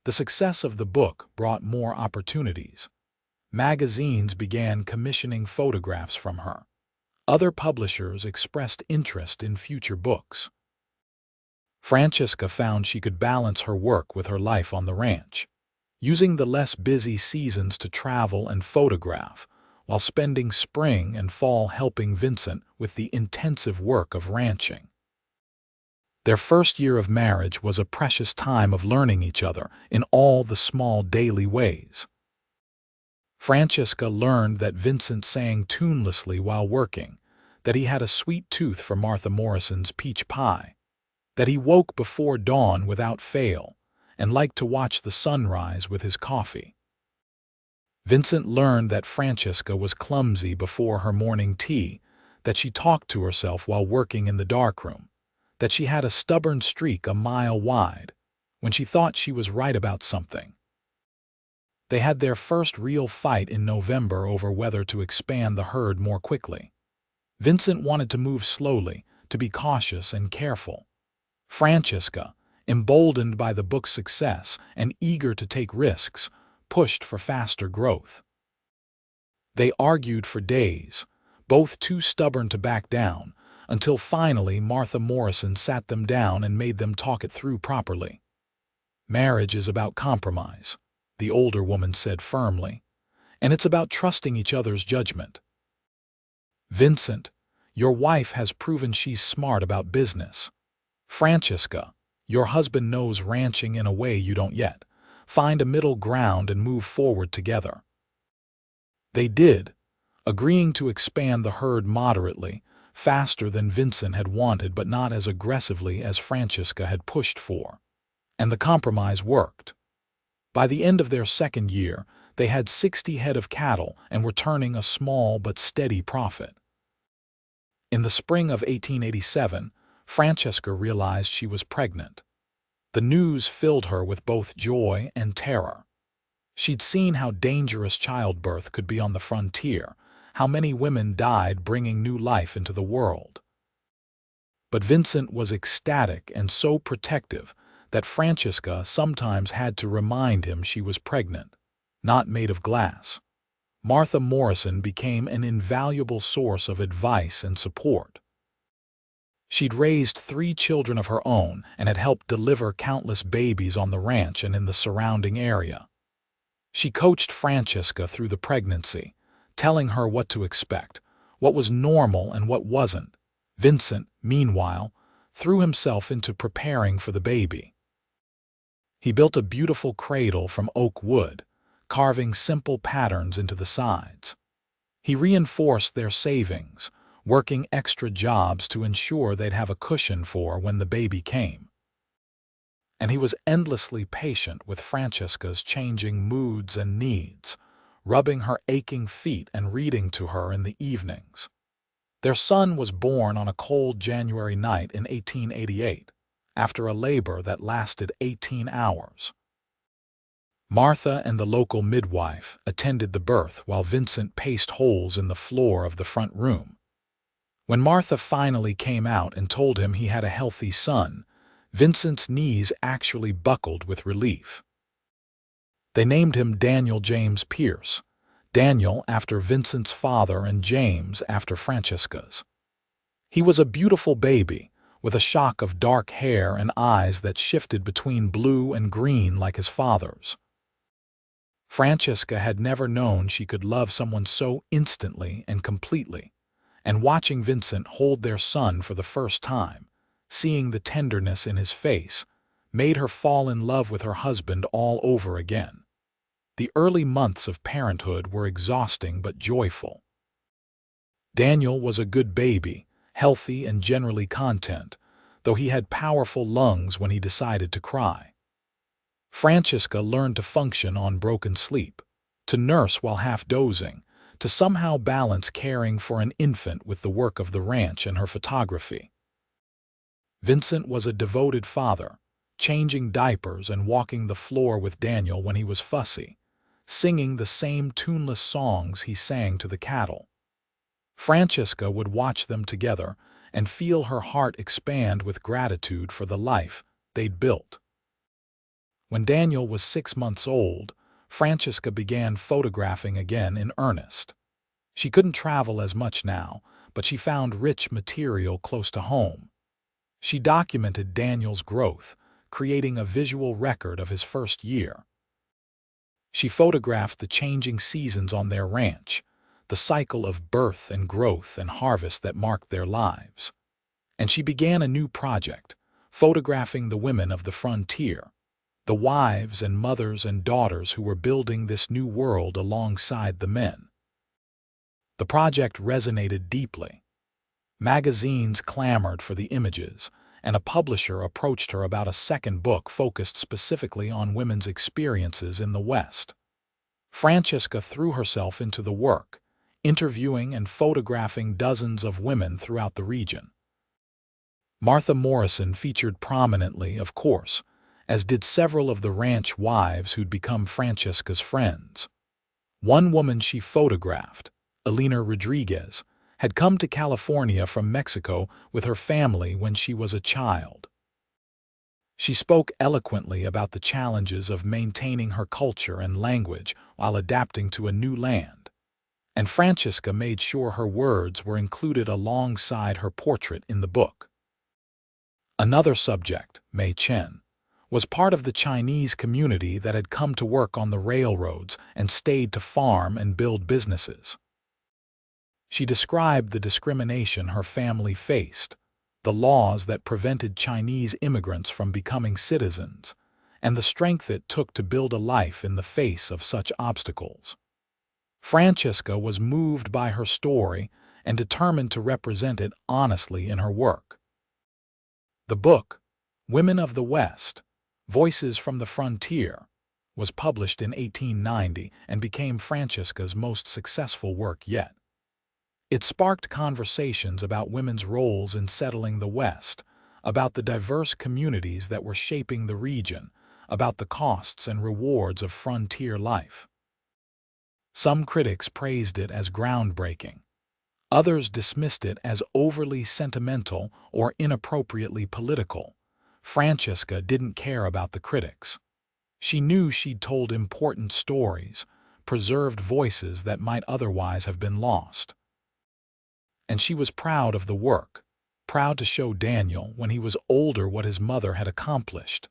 The success of the book brought more opportunities. Magazines began commissioning photographs from her. Other publishers expressed interest in future books. Francesca found she could balance her work with her life on the ranch, using the less busy seasons to travel and photograph, while spending spring and fall helping Vincent with the intensive work of ranching. Their first year of marriage was a precious time of learning each other in all the small daily ways. Francesca learned that Vincent sang tunelessly while working, that he had a sweet tooth for Martha Morrison's peach pie, that he woke before dawn without fail and liked to watch the sunrise with his coffee. Vincent learned that Francesca was clumsy before her morning tea, that she talked to herself while working in the darkroom, that she had a stubborn streak a mile wide when she thought she was right about something. They had their first real fight in November over whether to expand the herd more quickly. Vincent wanted to move slowly, to be cautious and careful. Francesca, emboldened by the book's success and eager to take risks, pushed for faster growth. They argued for days, both too stubborn to back down, until finally Martha Morrison sat them down and made them talk it through properly. "Marriage is about compromise," the older woman said firmly, "and it's about trusting each other's judgment. Vincent, your wife has proven she's smart about business. Francesca, your husband knows ranching in a way you don't yet. Find a middle ground and move forward together." They did, agreeing to expand the herd moderately, faster than Vincent had wanted but not as aggressively as Francesca had pushed for. And the compromise worked. By the end of their second year, they had 60 head of cattle and were turning a small but steady profit. In the spring of 1887, Francesca realized she was pregnant. The news filled her with both joy and terror. She'd seen how dangerous childbirth could be on the frontier, how many women died bringing new life into the world. But Vincent was ecstatic and so protective that Francesca sometimes had to remind him she was pregnant, not made of glass. Martha Morrison became an invaluable source of advice and support. She'd raised 3 children of her own and had helped deliver countless babies on the ranch and in the surrounding area. She coached Francesca through the pregnancy, telling her what to expect, what was normal and what wasn't. Vincent, meanwhile, threw himself into preparing for the baby. He built a beautiful cradle from oak wood, carving simple patterns into the sides. He reinforced their savings, working extra jobs to ensure they'd have a cushion for when the baby came. And he was endlessly patient with Francesca's changing moods and needs, rubbing her aching feet and reading to her in the evenings. Their son was born on a cold January night in 1888, after a labor that lasted 18 hours. Martha and the local midwife attended the birth while Vincent paced holes in the floor of the front room. When Martha finally came out and told him he had a healthy son, Vincent's knees actually buckled with relief. They named him Daniel James Pierce, Daniel after Vincent's father and James after Francesca's. He was a beautiful baby, with a shock of dark hair and eyes that shifted between blue and green like his father's. Francesca had never known she could love someone so instantly and completely, and watching Vincent hold their son for the first time, seeing the tenderness in his face, made her fall in love with her husband all over again. The early months of parenthood were exhausting but joyful. Daniel was a good baby, healthy and generally content, though he had powerful lungs when he decided to cry. Francesca learned to function on broken sleep, to nurse while half dozing, to somehow balance caring for an infant with the work of the ranch and her photography. Vincent was a devoted father, changing diapers and walking the floor with Daniel when he was fussy, singing the same tuneless songs he sang to the cattle. Francesca would watch them together and feel her heart expand with gratitude for the life they'd built. When Daniel was 6 months old, Francesca began photographing again in earnest. She couldn't travel as much now, but she found rich material close to home. She documented Daniel's growth, creating a visual record of his first year. She photographed the changing seasons on their ranch, the cycle of birth and growth and harvest that marked their lives. And she began a new project, photographing the women of the frontier, the wives and mothers and daughters who were building this new world alongside the men. The project resonated deeply. Magazines clamored for the images, and a publisher approached her about a second book focused specifically on women's experiences in the West. Francesca threw herself into the work, interviewing and photographing dozens of women throughout the region. Martha Morrison featured prominently, of course, as did several of the ranch wives who'd become Francesca's friends. One woman she photographed, Elena Rodriguez, had come to California from Mexico with her family when she was a child. She spoke eloquently about the challenges of maintaining her culture and language while adapting to a new land, and Francesca made sure her words were included alongside her portrait in the book. Another subject, Mei Chen, was part of the Chinese community that had come to work on the railroads and stayed to farm and build businesses. She described the discrimination her family faced, the laws that prevented Chinese immigrants from becoming citizens, and the strength it took to build a life in the face of such obstacles. Francesca was moved by her story and determined to represent it honestly in her work. The book, Women of the West, Voices from the Frontier, was published in 1890 and became Francesca's most successful work yet. It sparked conversations about women's roles in settling the West, about the diverse communities that were shaping the region, about the costs and rewards of frontier life. Some critics praised it as groundbreaking. Others dismissed it as overly sentimental or inappropriately political. Francesca didn't care about the critics. She knew she'd told important stories, preserved voices that might otherwise have been lost. And she was proud of the work, proud to show Daniel, when he was older, what his mother had accomplished.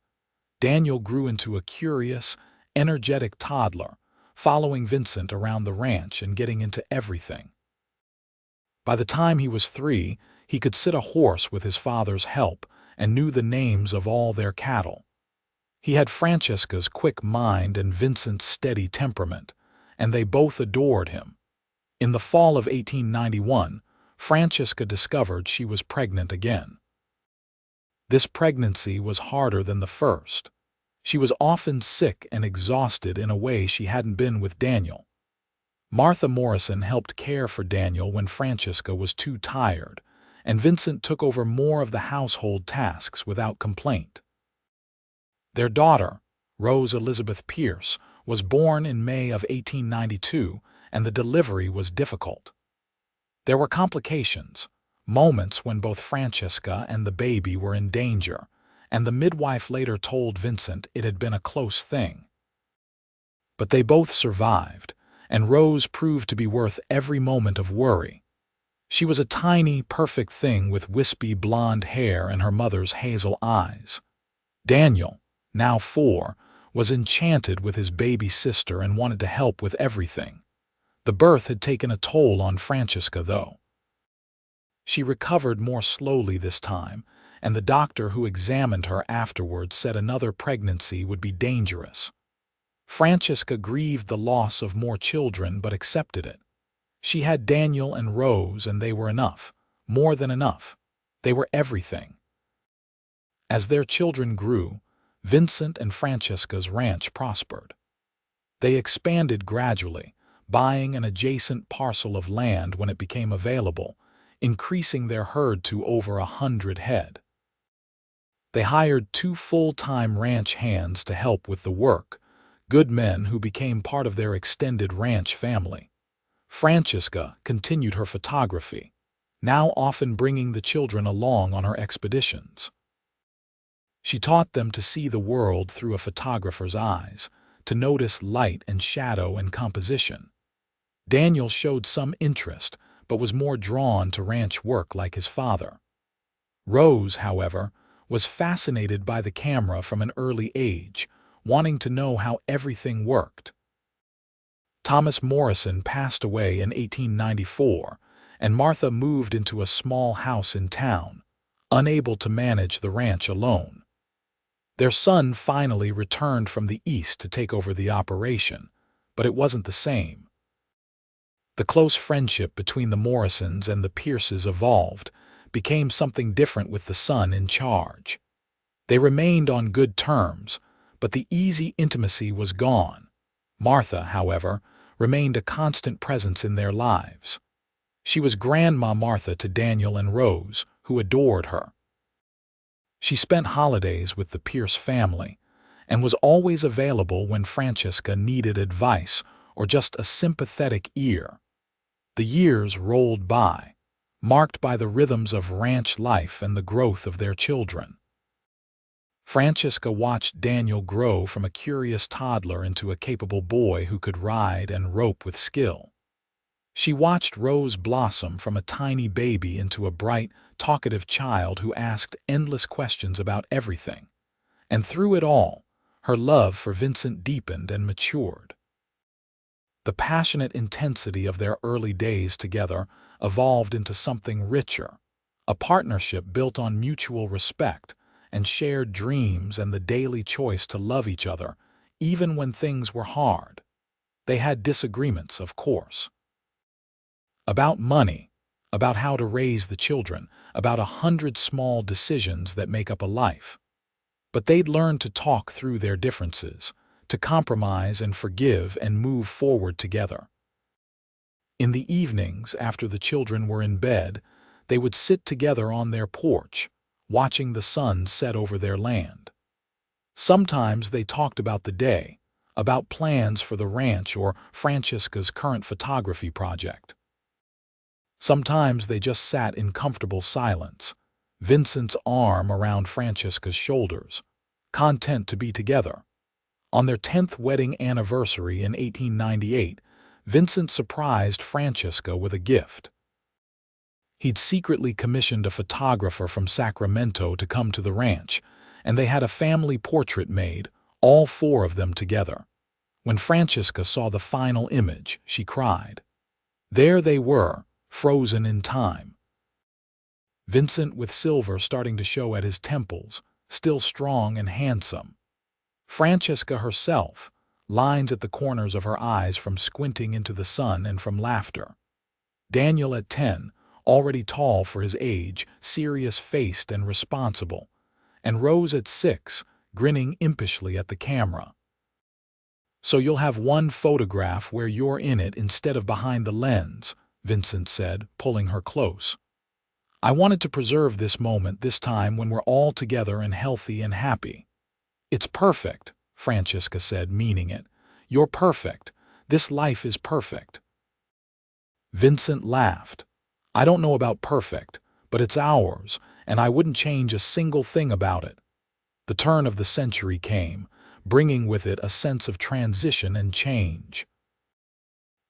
Daniel grew into a curious, energetic toddler, following Vincent around the ranch and getting into everything. By the time he was 3, he could sit a horse with his father's help and knew the names of all their cattle. He had Francesca's quick mind and Vincent's steady temperament, and they both adored him. In the fall of 1891, Francesca discovered she was pregnant again. This pregnancy was harder than the first. She was often sick and exhausted in a way she hadn't been with Daniel. Martha Morrison helped care for Daniel when Francesca was too tired, and Vincent took over more of the household tasks without complaint. Their daughter, Rose Elizabeth Pierce, was born in May of 1892, and the delivery was difficult. There were complications, moments when both Francesca and the baby were in danger, and the midwife later told Vincent it had been a close thing. But they both survived, and Rose proved to be worth every moment of worry. She was a tiny, perfect thing with wispy blonde hair and her mother's hazel eyes. Daniel, now 4, was enchanted with his baby sister and wanted to help with everything. The birth had taken a toll on Francesca, though. She recovered more slowly this time, and the doctor who examined her afterwards said another pregnancy would be dangerous. Francesca grieved the loss of more children but accepted it. She had Daniel and Rose, and they were enough, more than enough. They were everything. As their children grew, Vincent and Francesca's ranch prospered. They expanded gradually, buying an adjacent parcel of land when it became available, increasing their herd to over 100 head. They hired 2 full-time ranch hands to help with the work, good men who became part of their extended ranch family. Francesca continued her photography, now often bringing the children along on her expeditions. She taught them to see the world through a photographer's eyes, to notice light and shadow and composition. Daniel showed some interest, but was more drawn to ranch work like his father. Rose, however, was fascinated by the camera from an early age, wanting to know how everything worked. Thomas Morrison passed away in 1894, and Martha moved into a small house in town, unable to manage the ranch alone. Their son finally returned from the East to take over the operation, but it wasn't the same. The close friendship between the Morrisons and the Pierces evolved, became something different with the son in charge. They remained on good terms, but the easy intimacy was gone. Martha, however, remained a constant presence in their lives. She was Grandma Martha to Daniel and Rose, who adored her. She spent holidays with the Pierce family and was always available when Francesca needed advice or just a sympathetic ear. The years rolled by, marked by the rhythms of ranch life and the growth of their children. Francesca watched Daniel grow from a curious toddler into a capable boy who could ride and rope with skill. She watched Rose blossom from a tiny baby into a bright, talkative child who asked endless questions about everything. And through it all, her love for Vincent deepened and matured. The passionate intensity of their early days together evolved into something richer, a partnership built on mutual respect and shared dreams and the daily choice to love each other, even when things were hard. They had disagreements, of course. About money, about how to raise the children, about 100 small decisions that make up a life. But they'd learned to talk through their differences, to compromise and forgive and move forward together. In the evenings, after the children were in bed, they would sit together on their porch, watching the sun set over their land. Sometimes they talked about the day, about plans for the ranch or Francesca's current photography project. Sometimes they just sat in comfortable silence, Vincent's arm around Francesca's shoulders, content to be together. On their 10th wedding anniversary in 1898, Vincent surprised Francesca with a gift. He'd secretly commissioned a photographer from Sacramento to come to the ranch, and they had a family portrait made, all four of them together. When Francesca saw the final image, she cried. There they were, frozen in time. Vincent with silver starting to show at his temples, still strong and handsome. Francesca herself, lines at the corners of her eyes from squinting into the sun and from laughter. Daniel at 10, already tall for his age, serious-faced and responsible, and Rose at 6, grinning impishly at the camera. So you'll have one photograph where you're in it instead of behind the lens, Vincent said, pulling her close. I wanted to preserve this moment this time when we're all together and healthy and happy. It's perfect, Francesca said, meaning it. You're perfect. This life is perfect. Vincent laughed. I don't know about perfect, but it's ours, and I wouldn't change a single thing about it. The turn of the century came, bringing with it a sense of transition and change.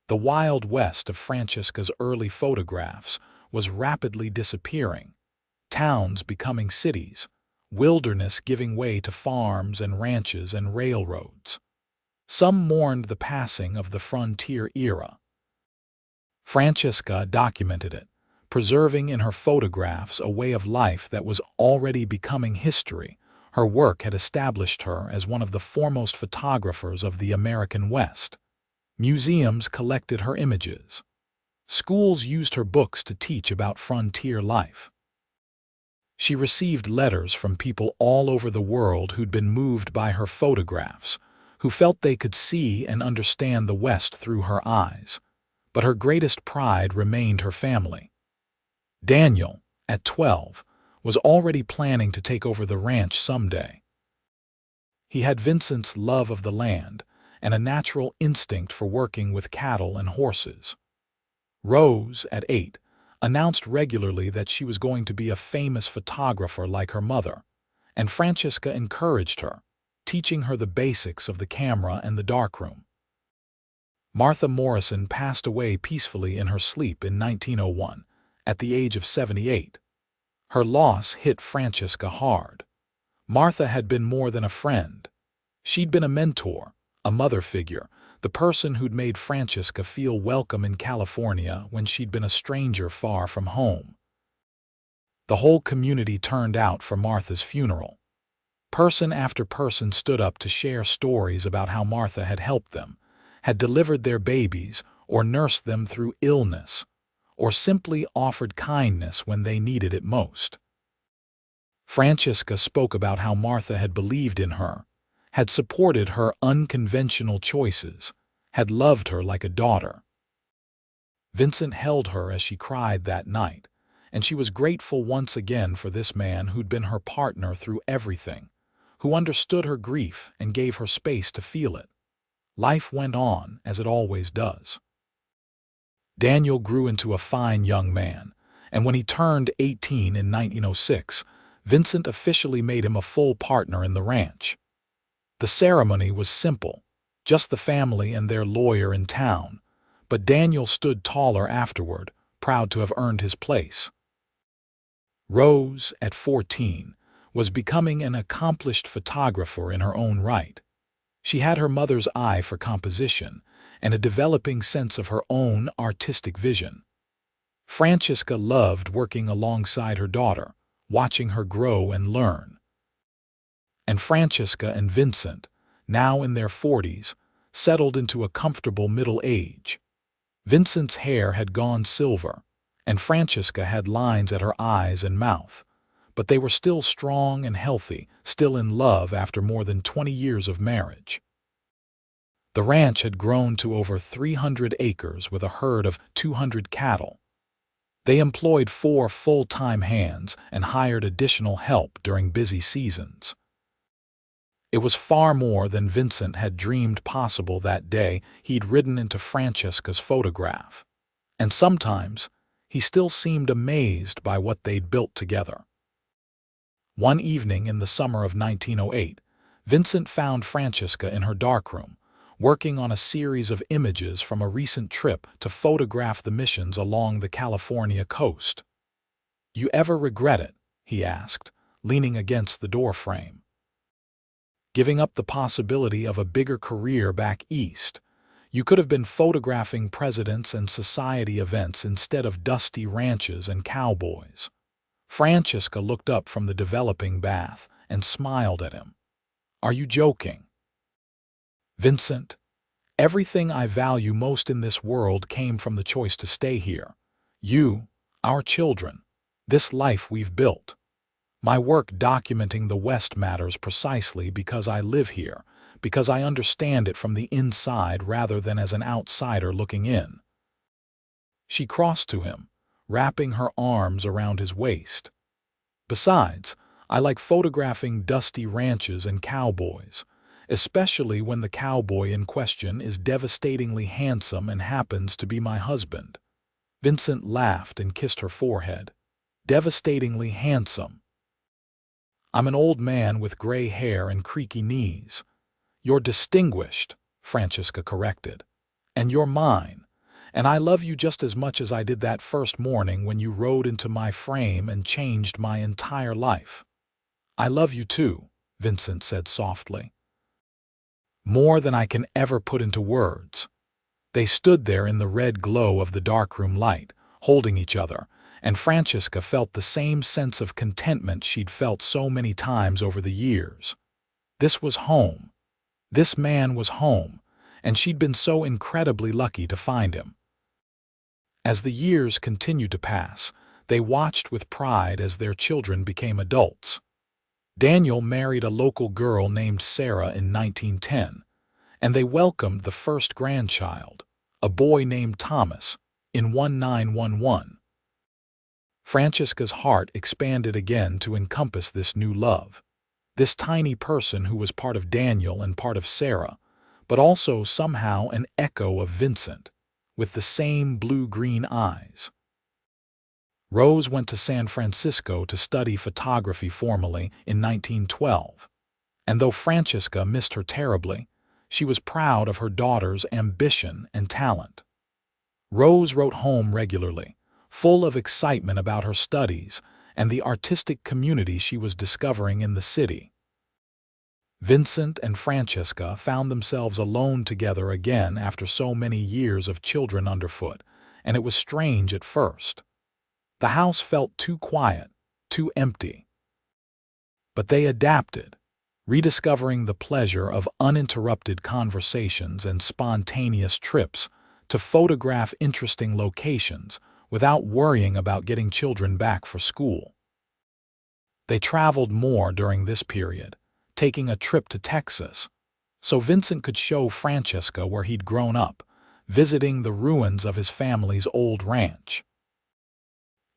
The Wild West of Francesca's early photographs was rapidly disappearing, towns becoming cities, wilderness giving way to farms and ranches and railroads. Some mourned the passing of the frontier era. Francesca documented it, preserving in her photographs a way of life that was already becoming history. Her work had established her as one of the foremost photographers of the American West. Museums collected her images. Schools used her books to teach about frontier life. She received letters from people all over the world who'd been moved by her photographs, who felt they could see and understand the West through her eyes. But her greatest pride remained her family. Daniel, at 12, was already planning to take over the ranch someday. He had Vincent's love of the land and a natural instinct for working with cattle and horses. Rose, at 8, announced regularly that she was going to be a famous photographer like her mother, and Francesca encouraged her, teaching her the basics of the camera and the darkroom. Martha Morrison passed away peacefully in her sleep in 1901, at the age of 78. Her loss hit Francesca hard. Martha had been more than a friend. She'd been a mentor, a mother figure, the person who'd made Francesca feel welcome in California when she'd been a stranger far from home. The whole community turned out for Martha's funeral. Person after person stood up to share stories about how Martha had helped them, had delivered their babies or nursed them through illness, or simply offered kindness when they needed it most. Francesca spoke about how Martha had believed in her, had supported her unconventional choices, had loved her like a daughter. Vincent held her as she cried that night, and she was grateful once again for this man who'd been her partner through everything, who understood her grief and gave her space to feel it. Life went on, as it always does. Daniel grew into a fine young man, and when he turned 18 in 1906, Vincent officially made him a full partner in the ranch. The ceremony was simple, just the family and their lawyer in town, but Daniel stood taller afterward, proud to have earned his place. Rose, at 14, was becoming an accomplished photographer in her own right. She had her mother's eye for composition and a developing sense of her own artistic vision. Francesca loved working alongside her daughter, watching her grow and learn. And Francesca and Vincent, now in their 40s, settled into a comfortable middle age. Vincent's hair had gone silver, and Francesca had lines at her eyes and mouth, but they were still strong and healthy, still in love after more than 20 years of marriage. The ranch had grown to over 300 acres with a herd of 200 cattle. They employed 4 full-time hands and hired additional help during busy seasons. It was far more than Vincent had dreamed possible that day he'd ridden into Francesca's photograph, and sometimes he still seemed amazed by what they'd built together. One evening in the summer of 1908, Vincent found Francesca in her darkroom, working on a series of images from a recent trip to photograph the missions along the California coast. "You ever regret it?" he asked, leaning against the doorframe. "Giving up the possibility of a bigger career back east? You could have been photographing presidents and society events instead of dusty ranches and cowboys." Francesca looked up from the developing bath and smiled at him. "Are you joking?" "Vincent, everything I value most in this world came from the choice to stay here. You, our children, this life we've built. My work documenting the West matters precisely because I live here, because I understand it from the inside rather than as an outsider looking in." She crossed to him, wrapping her arms around his waist. "Besides, I like photographing dusty ranches and cowboys, especially when the cowboy in question is devastatingly handsome and happens to be my husband." Vincent laughed and kissed her forehead. "Devastatingly handsome." "I'm an old man with gray hair and creaky knees." "You're distinguished," Francesca corrected. "And you're mine. And I love you just as much as I did that first morning when you rode into my frame and changed my entire life." "I love you too," Vincent said softly. "More than I can ever put into words." They stood there in the red glow of the darkroom light, holding each other, and Francesca felt the same sense of contentment she'd felt so many times over the years. This was home. This man was home, and she'd been so incredibly lucky to find him. As the years continued to pass, they watched with pride as their children became adults. Daniel married a local girl named Sarah in 1910, and they welcomed the first grandchild, a boy named Thomas, in 1911. Francesca's heart expanded again to encompass this new love, this tiny person who was part of Daniel and part of Sarah, but also somehow an echo of Vincent, with the same blue-green eyes. Rose went to San Francisco to study photography formally in 1912, and though Francesca missed her terribly, she was proud of her daughter's ambition and talent. Rose wrote home regularly, full of excitement about her studies and the artistic community she was discovering in the city. Vincent and Francesca found themselves alone together again after so many years of children underfoot, and it was strange at first. The house felt too quiet, too empty. But they adapted, rediscovering the pleasure of uninterrupted conversations and spontaneous trips to photograph interesting locations without worrying about getting children back for school. They traveled more during this period, taking a trip to Texas, so Vincent could show Francesca where he'd grown up, visiting the ruins of his family's old ranch.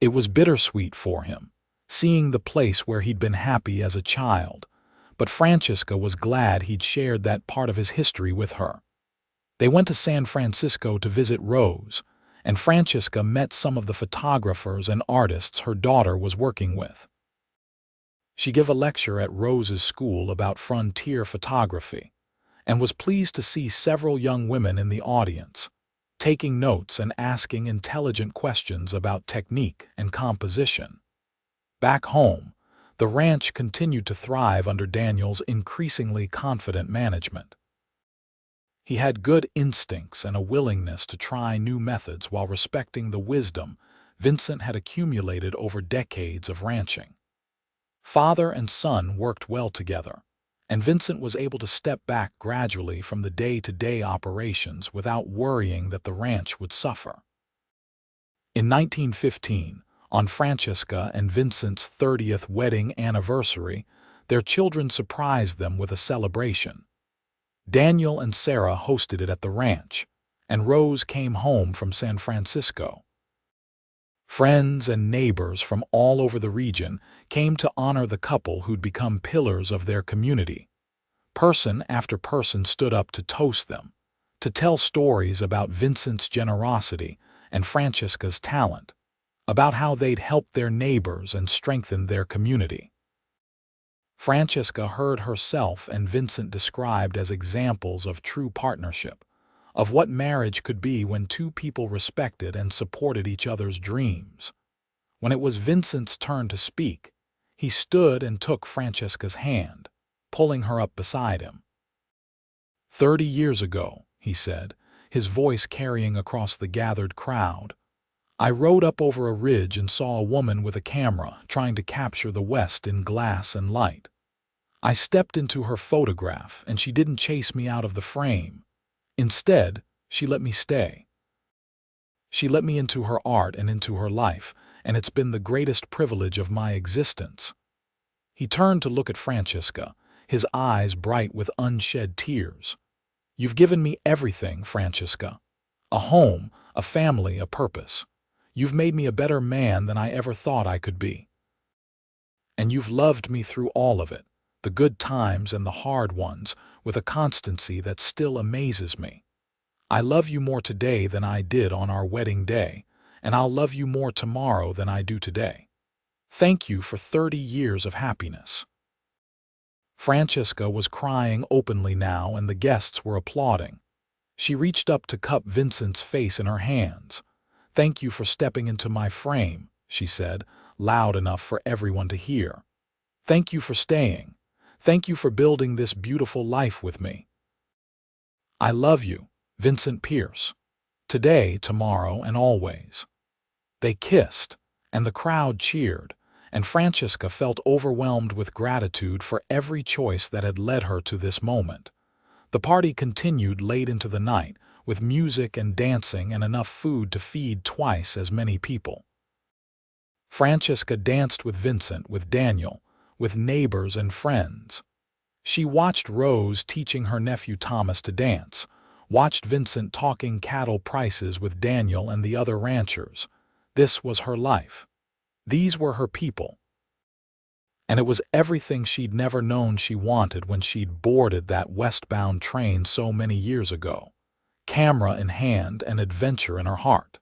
It was bittersweet for him, seeing the place where he'd been happy as a child, but Francesca was glad he'd shared that part of his history with her. They went to San Francisco to visit Rose, and Francesca met some of the photographers and artists her daughter was working with. She gave a lecture at Rose's school about frontier photography, and was pleased to see several young women in the audience, taking notes and asking intelligent questions about technique and composition. Back home, the ranch continued to thrive under Daniel's increasingly confident management. He had good instincts and a willingness to try new methods while respecting the wisdom Vincent had accumulated over decades of ranching. Father and son worked well together, and Vincent was able to step back gradually from the day-to-day operations without worrying that the ranch would suffer. In 1915, on Francesca and Vincent's 30th wedding anniversary, their children surprised them with a celebration. Daniel and Sarah hosted it at the ranch, and Rose came home from San Francisco. Friends and neighbors from all over the region came to honor the couple who'd become pillars of their community. Person after person stood up to toast them, to tell stories about Vincent's generosity and Francesca's talent, about how they'd helped their neighbors and strengthened their community. Francesca heard herself and Vincent described as examples of true partnership, of what marriage could be when two people respected and supported each other's dreams. When it was Vincent's turn to speak, he stood and took Francesca's hand, pulling her up beside him. 30 years ago, he said, his voice carrying across the gathered crowd, I rode up over a ridge and saw a woman with a camera trying to capture the West in glass and light. I stepped into her photograph and she didn't chase me out of the frame. Instead, she let me stay. She let me into her art and into her life, and it's been the greatest privilege of my existence. He turned to look at Francesca, his eyes bright with unshed tears. You've given me everything, Francesca. A home, a family, a purpose. You've made me a better man than I ever thought I could be. And you've loved me through all of it, the good times and the hard ones, with a constancy that still amazes me. I love you more today than I did on our wedding day, and I'll love you more tomorrow than I do today. Thank you for 30 years of happiness. Francesca was crying openly now, and the guests were applauding. She reached up to cup Vincent's face in her hands. Thank you for stepping into my frame, she said, loud enough for everyone to hear. Thank you for staying. Thank you for building this beautiful life with me. I love you, Vincent Pierce. Today, tomorrow, and always. They kissed, and the crowd cheered, and Francesca felt overwhelmed with gratitude for every choice that had led her to this moment. The party continued late into the night, with music and dancing and enough food to feed twice as many people. Francesca danced with Vincent, with Daniel, with neighbors and friends. She watched Rose teaching her nephew Thomas to dance, watched Vincent talking cattle prices with Daniel and the other ranchers. This was her life. These were her people. And it was everything she'd never known she wanted when she'd boarded that westbound train so many years ago. Camera in hand and adventure in her heart.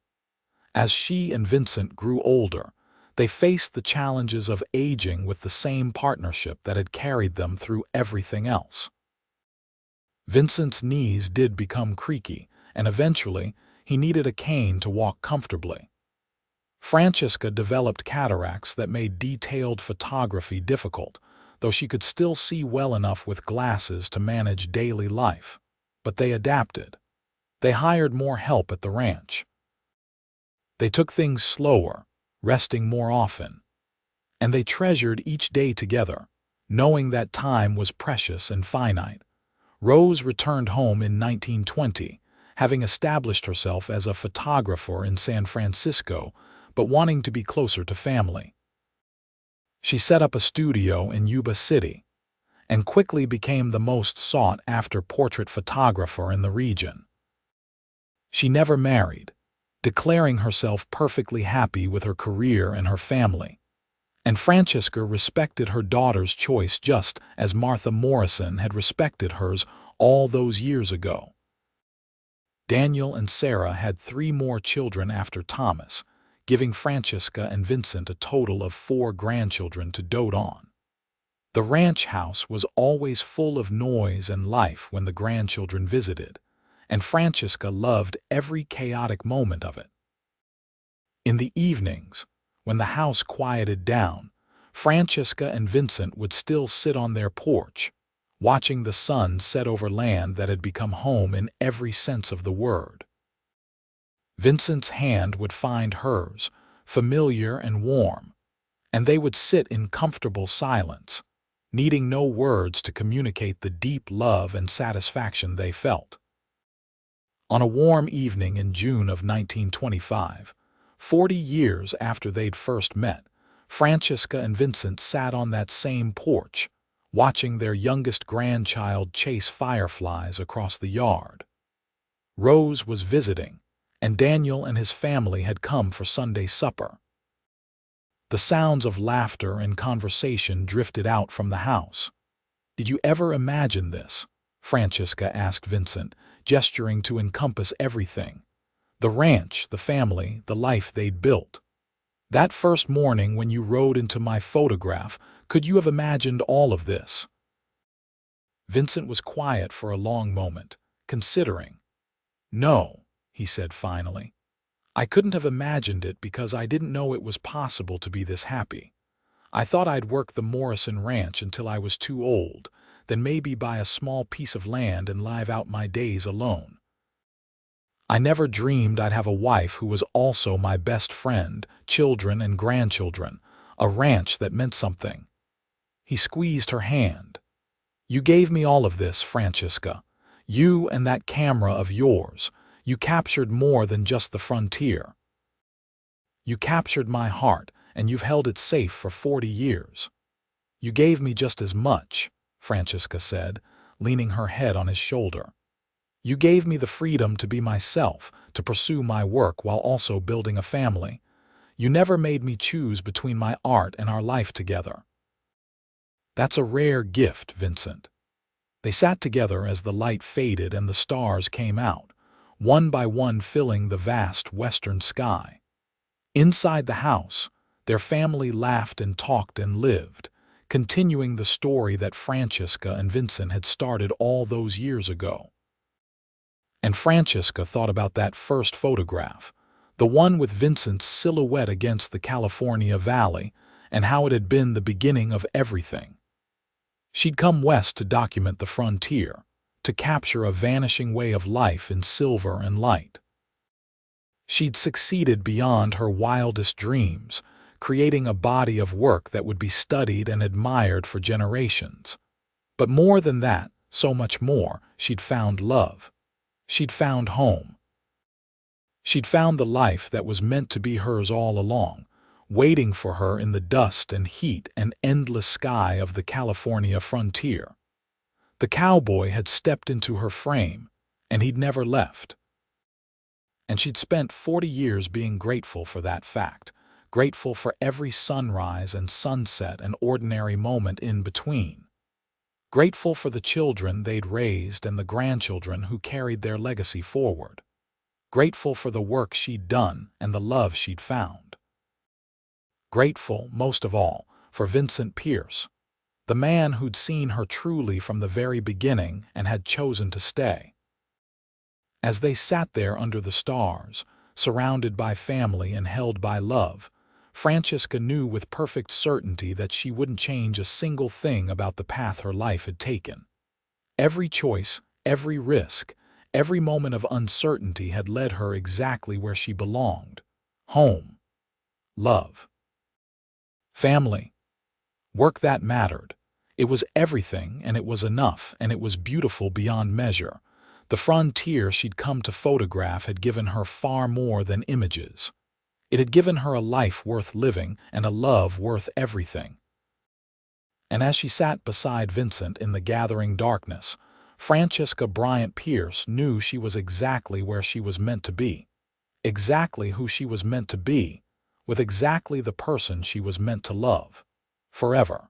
As she and Vincent grew older, they faced the challenges of aging with the same partnership that had carried them through everything else. Vincent's knees did become creaky, and eventually he needed a cane to walk comfortably. Francesca developed cataracts that made detailed photography difficult, though she could still see well enough with glasses to manage daily life. But they adapted. They hired more help at the ranch. They took things slower, resting more often. And they treasured each day together, knowing that time was precious and finite. Rose returned home in 1920, having established herself as a photographer in San Francisco, but wanting to be closer to family. She set up a studio in Yuba City and quickly became the most sought-after portrait photographer in the region. She never married, declaring herself perfectly happy with her career and her family. And Francesca respected her daughter's choice just as Martha Morrison had respected hers all those years ago. Daniel and Sarah had 3 more children after Thomas, giving Francesca and Vincent a total of 4 grandchildren to dote on. The ranch house was always full of noise and life when the grandchildren visited, and Francesca loved every chaotic moment of it. In the evenings, when the house quieted down, Francesca and Vincent would still sit on their porch, watching the sun set over land that had become home in every sense of the word. Vincent's hand would find hers, familiar and warm, and they would sit in comfortable silence, needing no words to communicate the deep love and satisfaction they felt. On a warm evening in June of 1925, 40 years after they'd first met, Francesca and Vincent sat on that same porch, watching their youngest grandchild chase fireflies across the yard. Rose was visiting, and Daniel and his family had come for Sunday supper. The sounds of laughter and conversation drifted out from the house. "Did you ever imagine this?" Francesca asked Vincent, gesturing to encompass everything. The ranch, the family, the life they'd built. "That first morning when you rode into my photograph, could you have imagined all of this?" Vincent was quiet for a long moment, considering. "No," he said finally. "I couldn't have imagined it because I didn't know it was possible to be this happy. I thought I'd work the Morrison Ranch until I was too old, then maybe buy a small piece of land and live out my days alone. I never dreamed I'd have a wife who was also my best friend, children and grandchildren, a ranch that meant something." He squeezed her hand. "You gave me all of this, Francesca. You and that camera of yours. You captured more than just the frontier. You captured my heart, and you've held it safe for 40 years. You gave me just as much," Francesca said, leaning her head on his shoulder. "You gave me the freedom to be myself, to pursue my work while also building a family. You never made me choose between my art and our life together." "That's a rare gift, Vincent." They sat together as the light faded and the stars came out, one by one filling the vast western sky. Inside the house, their family laughed and talked and lived, continuing the story that Francesca and Vincent had started all those years ago. And Francesca thought about that first photograph, the one with Vincent's silhouette against the California valley, and how it had been the beginning of everything. She'd come west to document the frontier, to capture a vanishing way of life in silver and light. She'd succeeded beyond her wildest dreams, creating a body of work that would be studied and admired for generations. But more than that, so much more, she'd found love. She'd found home. She'd found the life that was meant to be hers all along, waiting for her in the dust and heat and endless sky of the California frontier. The cowboy had stepped into her frame, and he'd never left. And she'd spent 40 years being grateful for that fact, grateful for every sunrise and sunset and ordinary moment in between. Grateful for the children they'd raised and the grandchildren who carried their legacy forward. Grateful for the work she'd done and the love she'd found. Grateful, most of all, for Vincent Pierce, the man who'd seen her truly from the very beginning and had chosen to stay. As they sat there under the stars, surrounded by family and held by love, Francesca knew with perfect certainty that she wouldn't change a single thing about the path her life had taken. Every choice, every risk, every moment of uncertainty had led her exactly where she belonged: home, love, family, work that mattered. It was everything, and it was enough, and it was beautiful beyond measure. The frontier she'd come to photograph had given her far more than images. It had given her a life worth living and a love worth everything. And as she sat beside Vincent in the gathering darkness, Francesca Bryant Pierce knew she was exactly where she was meant to be, exactly who she was meant to be, with exactly the person she was meant to love, forever.